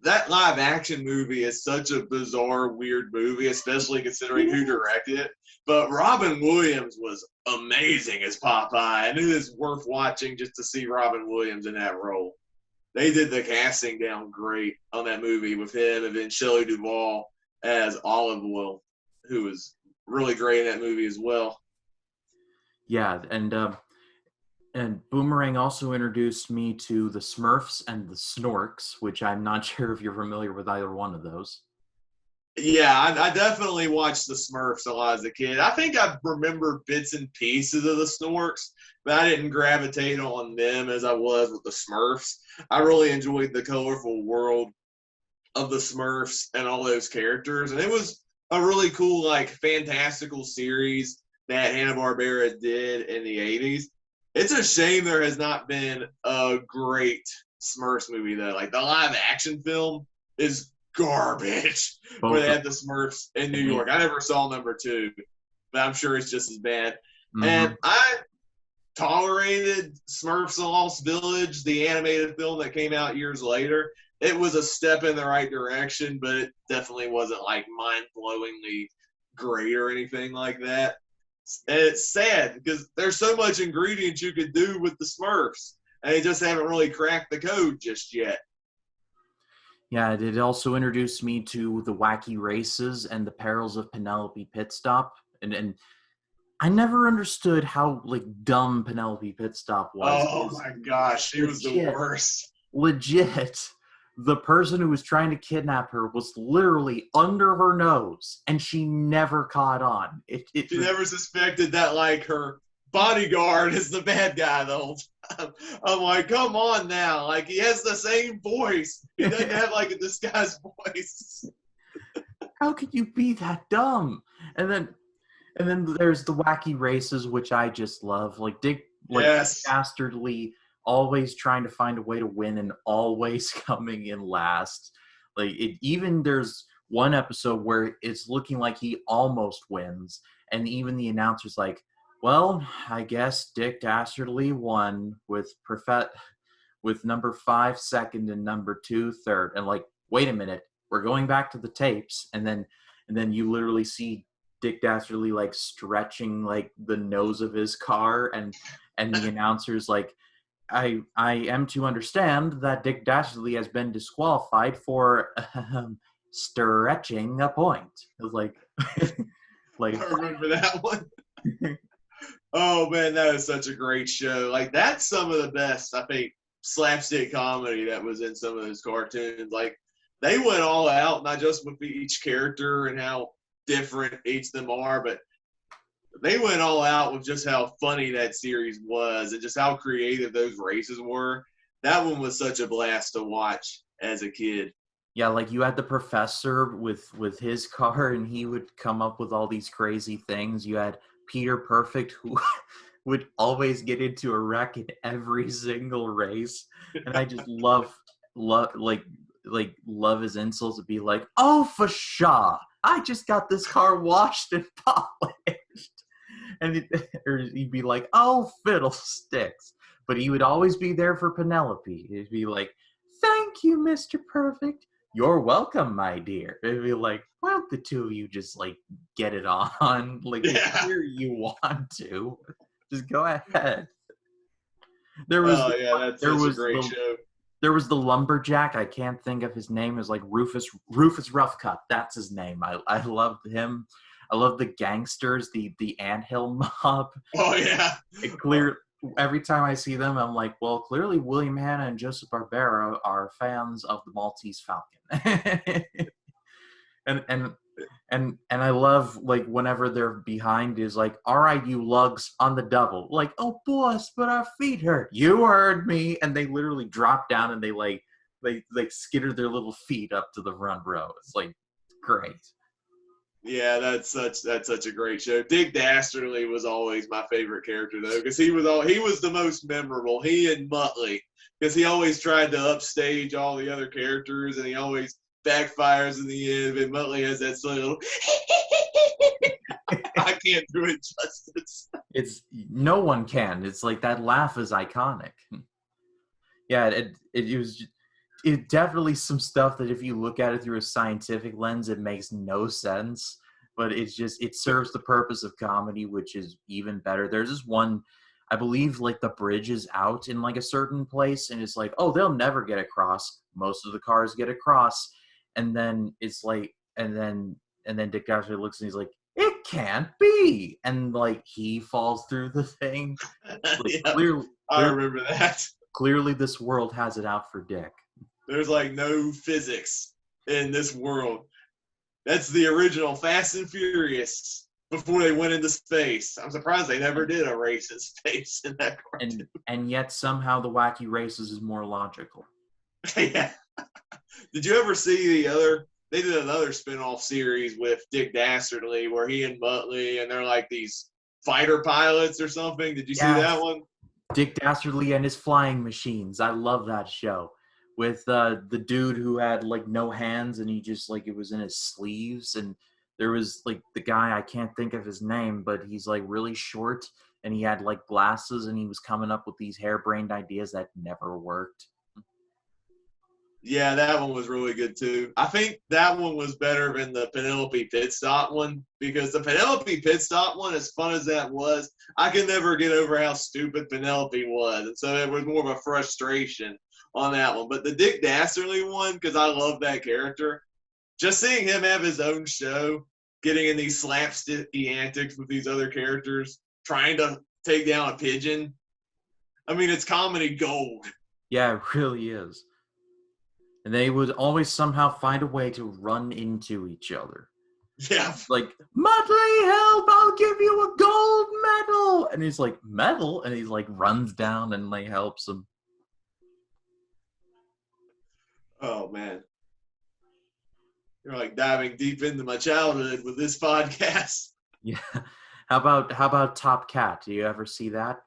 that live action movie is such a bizarre, weird movie, especially considering who directed it. But Robin Williams was amazing as Popeye, and it is worth watching just to see Robin Williams in that role. They did the casting down great on that movie with him, and then Shelley Duvall as Olive Oil, who was really great in that movie as well. Yeah, and Boomerang also introduced me to the Smurfs and the Snorks, which I'm not sure if you're familiar with either one of those. Yeah, I definitely watched the Smurfs a lot as a kid. I think I remember bits and pieces of the Snorks, but I didn't gravitate on them as I was with the Smurfs. I really enjoyed the colorful world of the Smurfs and all those characters, and it was a really cool, like, fantastical series that Hanna-Barbera did in the 80s. It's a shame there has not been a great Smurfs movie, though. Like, the live action film is garbage where Both they of had the Smurfs in New them. York. I never saw number two, but I'm sure it's just as bad. Mm-hmm. And I tolerated Smurfs: The Lost Village, the animated film that came out years later. It was a step in the right direction, but it definitely wasn't like mind-blowingly great or anything like that. And it's sad because there's so much ingredients you could do with the Smurfs, and they just haven't really cracked the code just yet. Yeah, it also introduced me to the Wacky Races and the Perils of Penelope Pitstop, and I never understood how like dumb Penelope Pitstop was. Oh my gosh, she was the worst. Legit, the person who was trying to kidnap her was literally under her nose, and she never caught on. She never suspected that like her bodyguard is the bad guy the whole time. I'm like, come on now. Like, he has the same voice. He doesn't have like a disguised voice. How could you be that dumb? And then there's the Wacky Races, which I just love. Like Dick, like Yes. dastardly, always trying to find a way to win and always coming in last. Like even there's one episode where it's looking like he almost wins, and even the announcer's like, "Well, I guess Dick Dastardly won with number 5 second and number 2 third." And like, wait a minute, we're going back to the tapes, and then you literally see Dick Dastardly like stretching like the nose of his car, and the announcer's like, I am to understand that Dick Dastardly has been disqualified for stretching a point. It was like, like I remember that one. Oh man, that is such a great show. Like, that's some of the best, I think, slapstick comedy that was in some of those cartoons. Like, they went all out, not just with each character and how different each of them are, but they went all out with just how funny that series was and just how creative those races were. That one was such a blast to watch as a kid. Yeah, like you had the professor with his car, and he would come up with all these crazy things. You had Peter Perfect, who would always get into a wreck in every single race, and I just love his insults to be like, "Oh, for sure, I just got this car washed and polished," and or he'd be like, "Oh, fiddlesticks," but he would always be there for Penelope. He'd be like, "Thank you, Mr. Perfect. You're welcome, my dear." It'd be like, why don't the two of you just like get it on? Like, Yeah. here you want to, just go ahead. There was That's such a great show. There was the lumberjack. I can't think of his name. It was like Rufus Roughcut. That's his name. I loved him. I love the gangsters, the anthill mob. Oh yeah. Every time I see them, I'm like, well, clearly William Hanna and Joseph Barbera are fans of the Maltese Falcon. and And I love like whenever they're behind is like, all right, you lugs on the double. Like, oh boss, but our feet hurt. You heard me. And they literally drop down and they skitter their little feet up to the front row. It's like great. Yeah, that's such a great show. Dick Dastardly was always my favorite character though, because he was the most memorable. He and Muttley, because he always tried to upstage all the other characters, and he always backfires in the end. And Muttley has that silly little. I can't do it justice. It's no one can. It's like that laugh is iconic. Yeah, it was. It definitely some stuff that if you look at it through a scientific lens, it makes no sense. But it's just it serves the purpose of comedy, which is even better. There's this one, I believe, like the bridge is out in like a certain place, and it's like, oh, they'll never get across. Most of the cars get across, and then it's like, and then Dick Dastardly looks and he's like, it can't be, and like he falls through the thing. Like, Yeah, I remember that. Clearly, this world has it out for Dick. There's like no physics in this world. That's the original Fast and Furious before they went into space. I'm surprised they never did a race in space in that cartoon. And yet somehow the Wacky Races is more logical. Yeah. Did you ever see they did another spin-off series with Dick Dastardly where he and Muttley and they're like these fighter pilots or something. Did you see that one? Dick Dastardly and his flying machines. I love that show. With the dude who had like no hands and he just like it was in his sleeves, and there was like the guy, I can't think of his name, but he's like really short and he had like glasses and he was coming up with these harebrained ideas that never worked. Yeah, that one was really good too. I think that one was better than the Penelope Pit Stop one, because the Penelope Pit Stop one, as fun as that was, I could never get over how stupid Penelope was. And so it was more of a frustration on that one. But the Dick Dastardly one, because I love that character, just seeing him have his own show, getting in these slapsticky antics with these other characters, trying to take down a pigeon. I mean, it's comedy gold. Yeah, it really is. And they would always somehow find a way to run into each other. Yeah. Like, Muttley, help, I'll give you a gold medal. And he's like, medal? And he's like, runs down and like helps him. Oh, man. You're like diving deep into my childhood with this podcast. Yeah. How about Top Cat? Do you ever see that?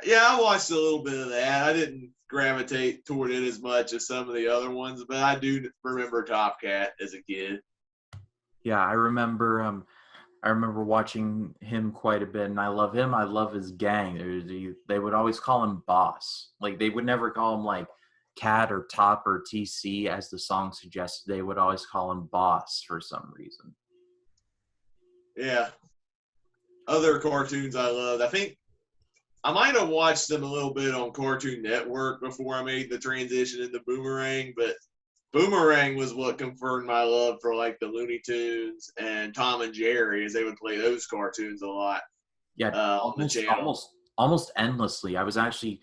Yeah, I watched a little bit of that. I didn't gravitate toward it as much as some of the other ones, but I do remember Top Cat as a kid. Yeah, I remember watching him quite a bit, and I love him. I love his gang. They would always call him Boss. Like, they would never call him like Cat or Top or TC as the song suggested. They would always call him Boss for some reason. Yeah. Other cartoons I loved. I think I might have watched them a little bit on Cartoon Network before I made the transition into Boomerang, but Boomerang was what confirmed my love for like the Looney Tunes and Tom and Jerry, as they would play those cartoons a lot. Yeah, on the channel. Almost endlessly. I was actually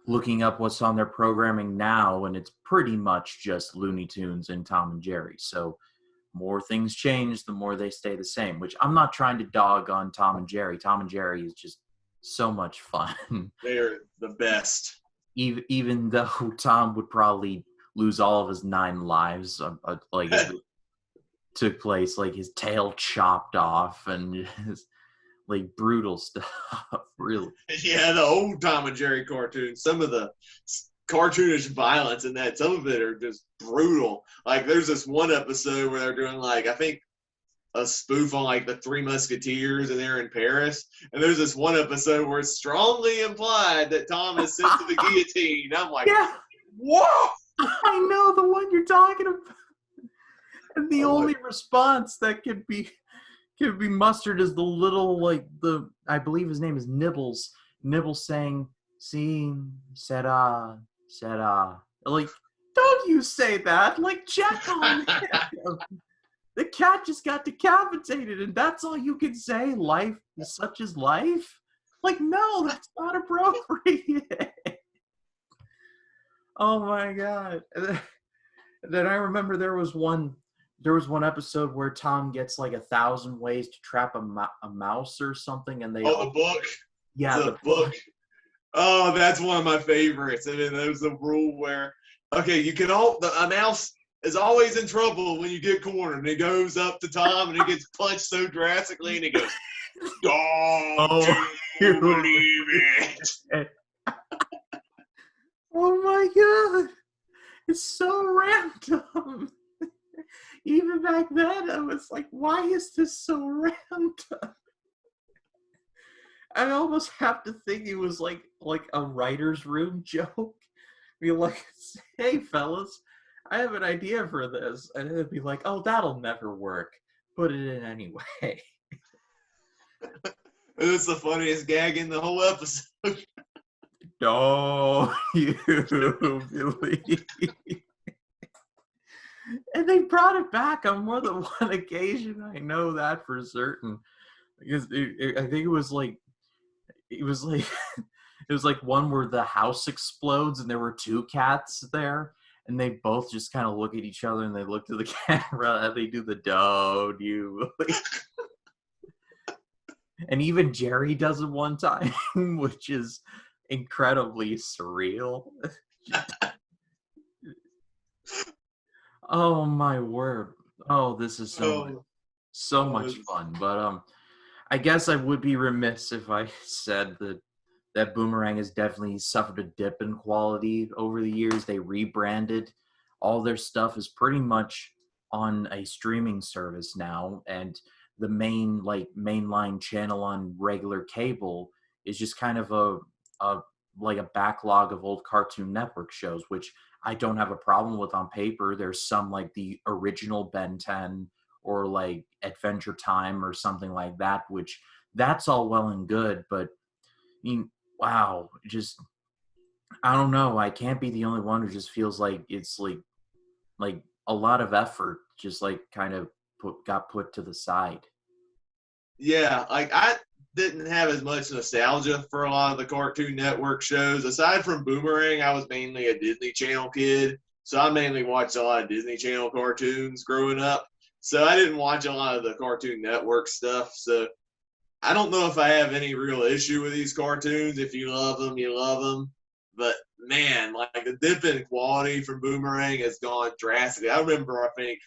looking up what's on their programming now, and it's pretty much just Looney Tunes and Tom and Jerry. So more things change, the more they stay the same, which I'm not trying to dog on Tom and Jerry. Tom and Jerry is just so much fun. They're the best. Even though Tom would probably lose all of his 9 lives, like it took place, like his tail chopped off and just, like brutal stuff, really. Yeah, the old Tom and Jerry cartoons, some of the cartoonish violence in that, some of it are just brutal. Like there's this one episode where they're doing like, I think a spoof on like the Three Musketeers and they're in Paris. And there's this one episode where it's strongly implied that Tom is sent to the guillotine. I'm like, yeah. Whoa! I know the one you're talking about. And the only response that could be mustered is the little, like, I believe his name is Nibbles. Nibbles saying, "Si, sera, sera." Like, don't you say that. Like, check on him. The cat just got decapitated, and that's all you can say? Life is such as life? Like, no, that's not appropriate. Oh, my God. And then I remember there was one there was one episode where Tom gets like 1,000 ways to trap a mouse or something, and they Oh, all, the book. yeah, The the book. Oh, that's one of my favorites. I mean, there's a rule where, okay, a mouse is always in trouble when you get cornered. And he goes up to Tom and he gets punched so drastically and he goes, "Don't oh, you believe it?" oh my god, it's so random. Even back then, I was like, why is this so random? I almost have to think it was like a writer's room joke. Be like, hey fellas, I have an idea for this. And it'd be like, oh, that'll never work. Put it in anyway. It's the funniest gag in the whole episode. No, you believe. And they brought it back on more than one occasion. I know that for certain. Because I think it was like it was like one where the house explodes and there were two cats there and they both just kind of look at each other and they look to the camera and they do the "don't you." And even Jerry does it one time, which is incredibly surreal. Oh my word. Oh, this is so much fun. But I guess I would be remiss if I said that Boomerang has definitely suffered a dip in quality over the years. They rebranded. All their stuff is pretty much on a streaming service now, and the mainline channel on regular cable is just kind of a backlog of old Cartoon Network shows, which I don't have a problem with on paper. There's some like the original Ben 10 or like Adventure Time or something like that, which that's all well and good, but I mean, wow, just I don't know. I can't be the only one who just feels like it's like a lot of effort just like kind of got put to the side. Yeah, like I didn't have as much nostalgia for a lot of the Cartoon Network shows. Aside from Boomerang, I was mainly a Disney Channel kid. So I mainly watched a lot of Disney Channel cartoons growing up. So I didn't watch a lot of the Cartoon Network stuff. So I don't know if I have any real issue with these cartoons. If you love them, you love them. But man, like the dip in quality from Boomerang has gone drastically. I remember, I think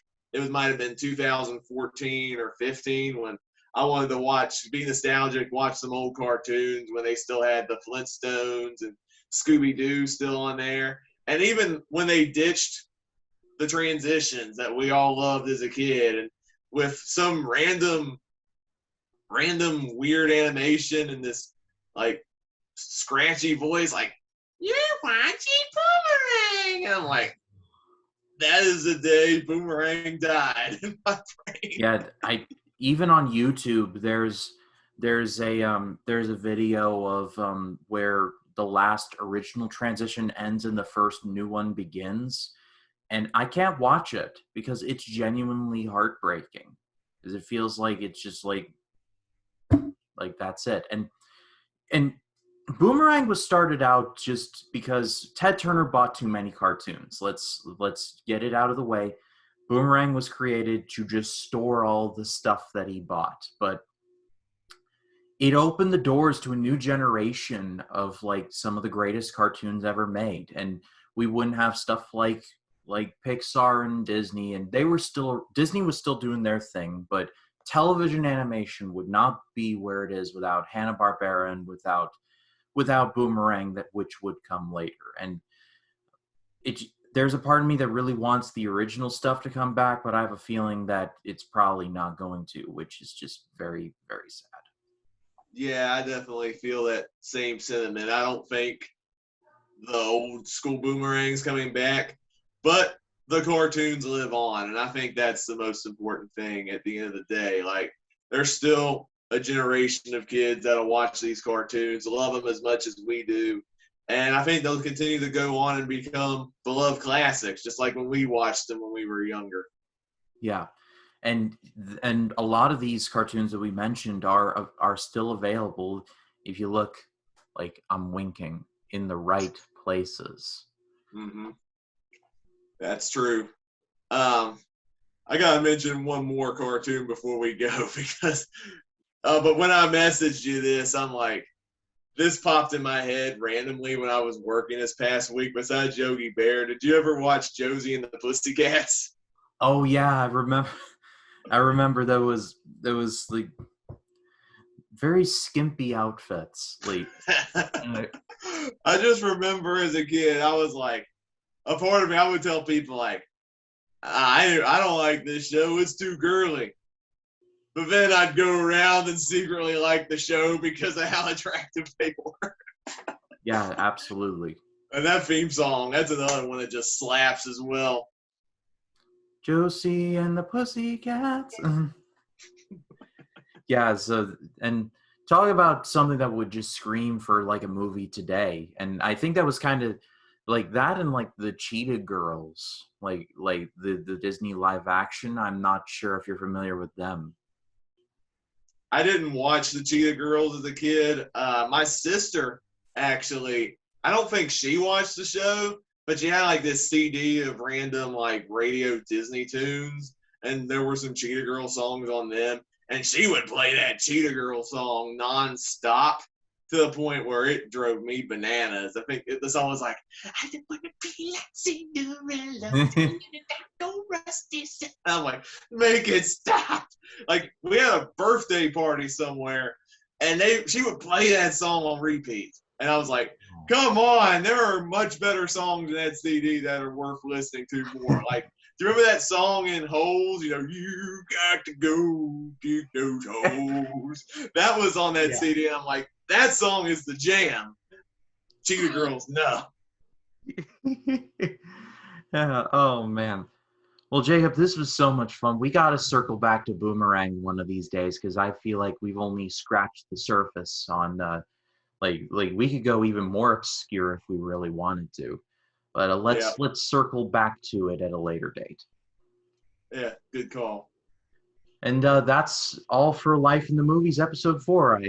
might have been 2014 or 15 when I wanted to be nostalgic, watch some old cartoons when they still had the Flintstones and Scooby Doo still on there. And even when they ditched the transitions that we all loved as a kid, and with some random weird animation and this like scratchy voice, like "You're watching Boomerang," and I'm like, that is the day Boomerang died in my brain. Yeah, even on YouTube, there's a video of where the last original transition ends and the first new one begins, and I can't watch it because it's genuinely heartbreaking, because it feels like it's just like that's it. And Boomerang was started out just because Ted Turner bought too many cartoons. Let's get it out of the way. Boomerang was created to just store all the stuff that he bought, but it opened the doors to a new generation of like some of the greatest cartoons ever made, and we wouldn't have stuff like Pixar and Disney, and Disney was still doing their thing, but television animation would not be where it is without Hanna-Barbera and without Boomerang, which would come later. And there's a part of me that really wants the original stuff to come back, but I have a feeling that it's probably not going to, which is just very, very sad. Yeah, I definitely feel that same sentiment. I don't think the old school Boomerang's coming back, but the cartoons live on, and I think that's the most important thing at the end of the day. Like, there's still a generation of kids that'll watch these cartoons, love them as much as we do, and I think they'll continue to go on and become beloved classics, just like when we watched them when we were younger. Yeah, and a lot of these cartoons that we mentioned are still available if you look, like I'm winking, in the right places. Mm-hmm. That's true. Um, I gotta mention one more cartoon before we go because, but when I messaged you this, I'm like, this popped in my head randomly when I was working this past week. Besides Yogi Bear, did you ever watch Josie and the Pussycats? Oh yeah, I remember. I remember there was like very skimpy outfits. Like, uh, I just remember as a kid, I was like, a part of me, I would tell people like, I don't like this show. It's too girly. But then I'd go around and secretly like the show because of how attractive they were. yeah, absolutely. And that theme song, that's another one that just slaps as well. Josie and the Pussycats. Yeah, so and talk about something that would just scream for like a movie today. And I think that was kind of like that and like the Cheetah Girls, like the Disney live action. I'm not sure if you're familiar with them. I didn't watch the Cheetah Girls as a kid. My sister actually, I don't think she watched the show, but she had like this CD of random like radio Disney tunes, and there were some Cheetah Girl songs on them, and she would play that Cheetah Girl song nonstop to the point where it drove me bananas. I think the song was like, "I just want to be like Cinderella, go rusty." And I'm like, make it stop. Like we had a birthday party somewhere, and she would play that song on repeat, and I was like, "Come on, there are much better songs in that CD that are worth listening to more." Like, do you remember that song in Holes? You know, you got to go get those holes. That was on that CD, and I'm like, that song is the jam. Cheetah Girls, no. Yeah, oh man. Well, Jacob, this was so much fun. We got to circle back to Boomerang one of these days because I feel like we've only scratched the surface on like we could go even more obscure if we really wanted to. But let's circle back to it at a later date. Yeah, good call. And that's all for Life in the Movies, episode 4.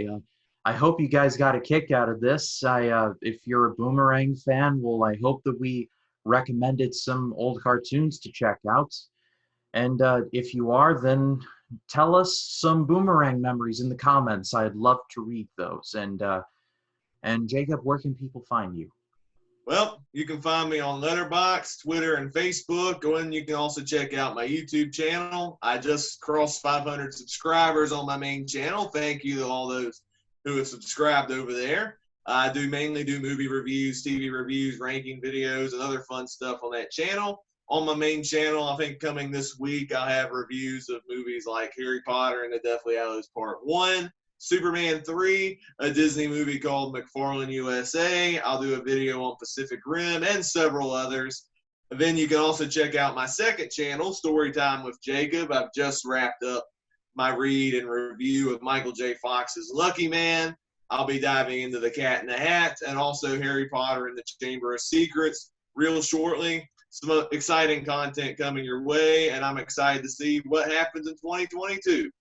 I hope you guys got a kick out of this. If you're a Boomerang fan, well, I hope that we recommended some old cartoons to check out. And if you are, then tell us some Boomerang memories in the comments. I'd love to read those. And Jacob, where can people find you? Well, you can find me on Letterboxd, Twitter, and Facebook. And you can also check out my YouTube channel. I just crossed 500 subscribers on my main channel. Thank you to all those who have subscribed over there. I mainly do movie reviews, TV reviews, ranking videos, and other fun stuff on that channel. On my main channel, I think coming this week, I'll have reviews of movies like Harry Potter and the Deathly Hallows Part 1, Superman 3, a Disney movie called McFarlane USA. I'll do a video on Pacific Rim and several others. And then you can also check out my second channel, Storytime with Jacob. I've just wrapped up my read and review of Michael J. Fox's Lucky Man. I'll be diving into The Cat in the Hat and also Harry Potter and the Chamber of Secrets real shortly. Some exciting content coming your way, and I'm excited to see what happens in 2022.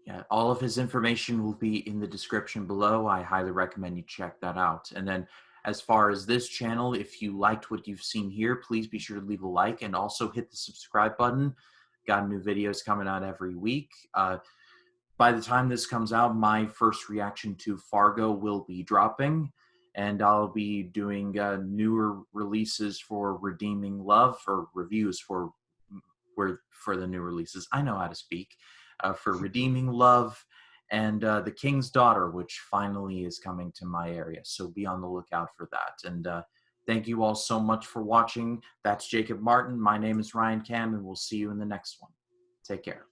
Yeah, all of his information will be in the description below. I highly recommend you check that out. And then as far as this channel, if you liked what you've seen here, please be sure to leave a like and also hit the subscribe button. Got new videos coming out every week. By the time this comes out, my first reaction to Fargo will be dropping, and I'll be doing newer releases for Redeeming Love, or reviews for the new releases. I know how to speak. For Redeeming Love and The King's Daughter, which finally is coming to my area. So be on the lookout for that. And thank you all so much for watching. That's Jacob Martin. My name is Ryan Cam, and we'll see you in the next one. Take care.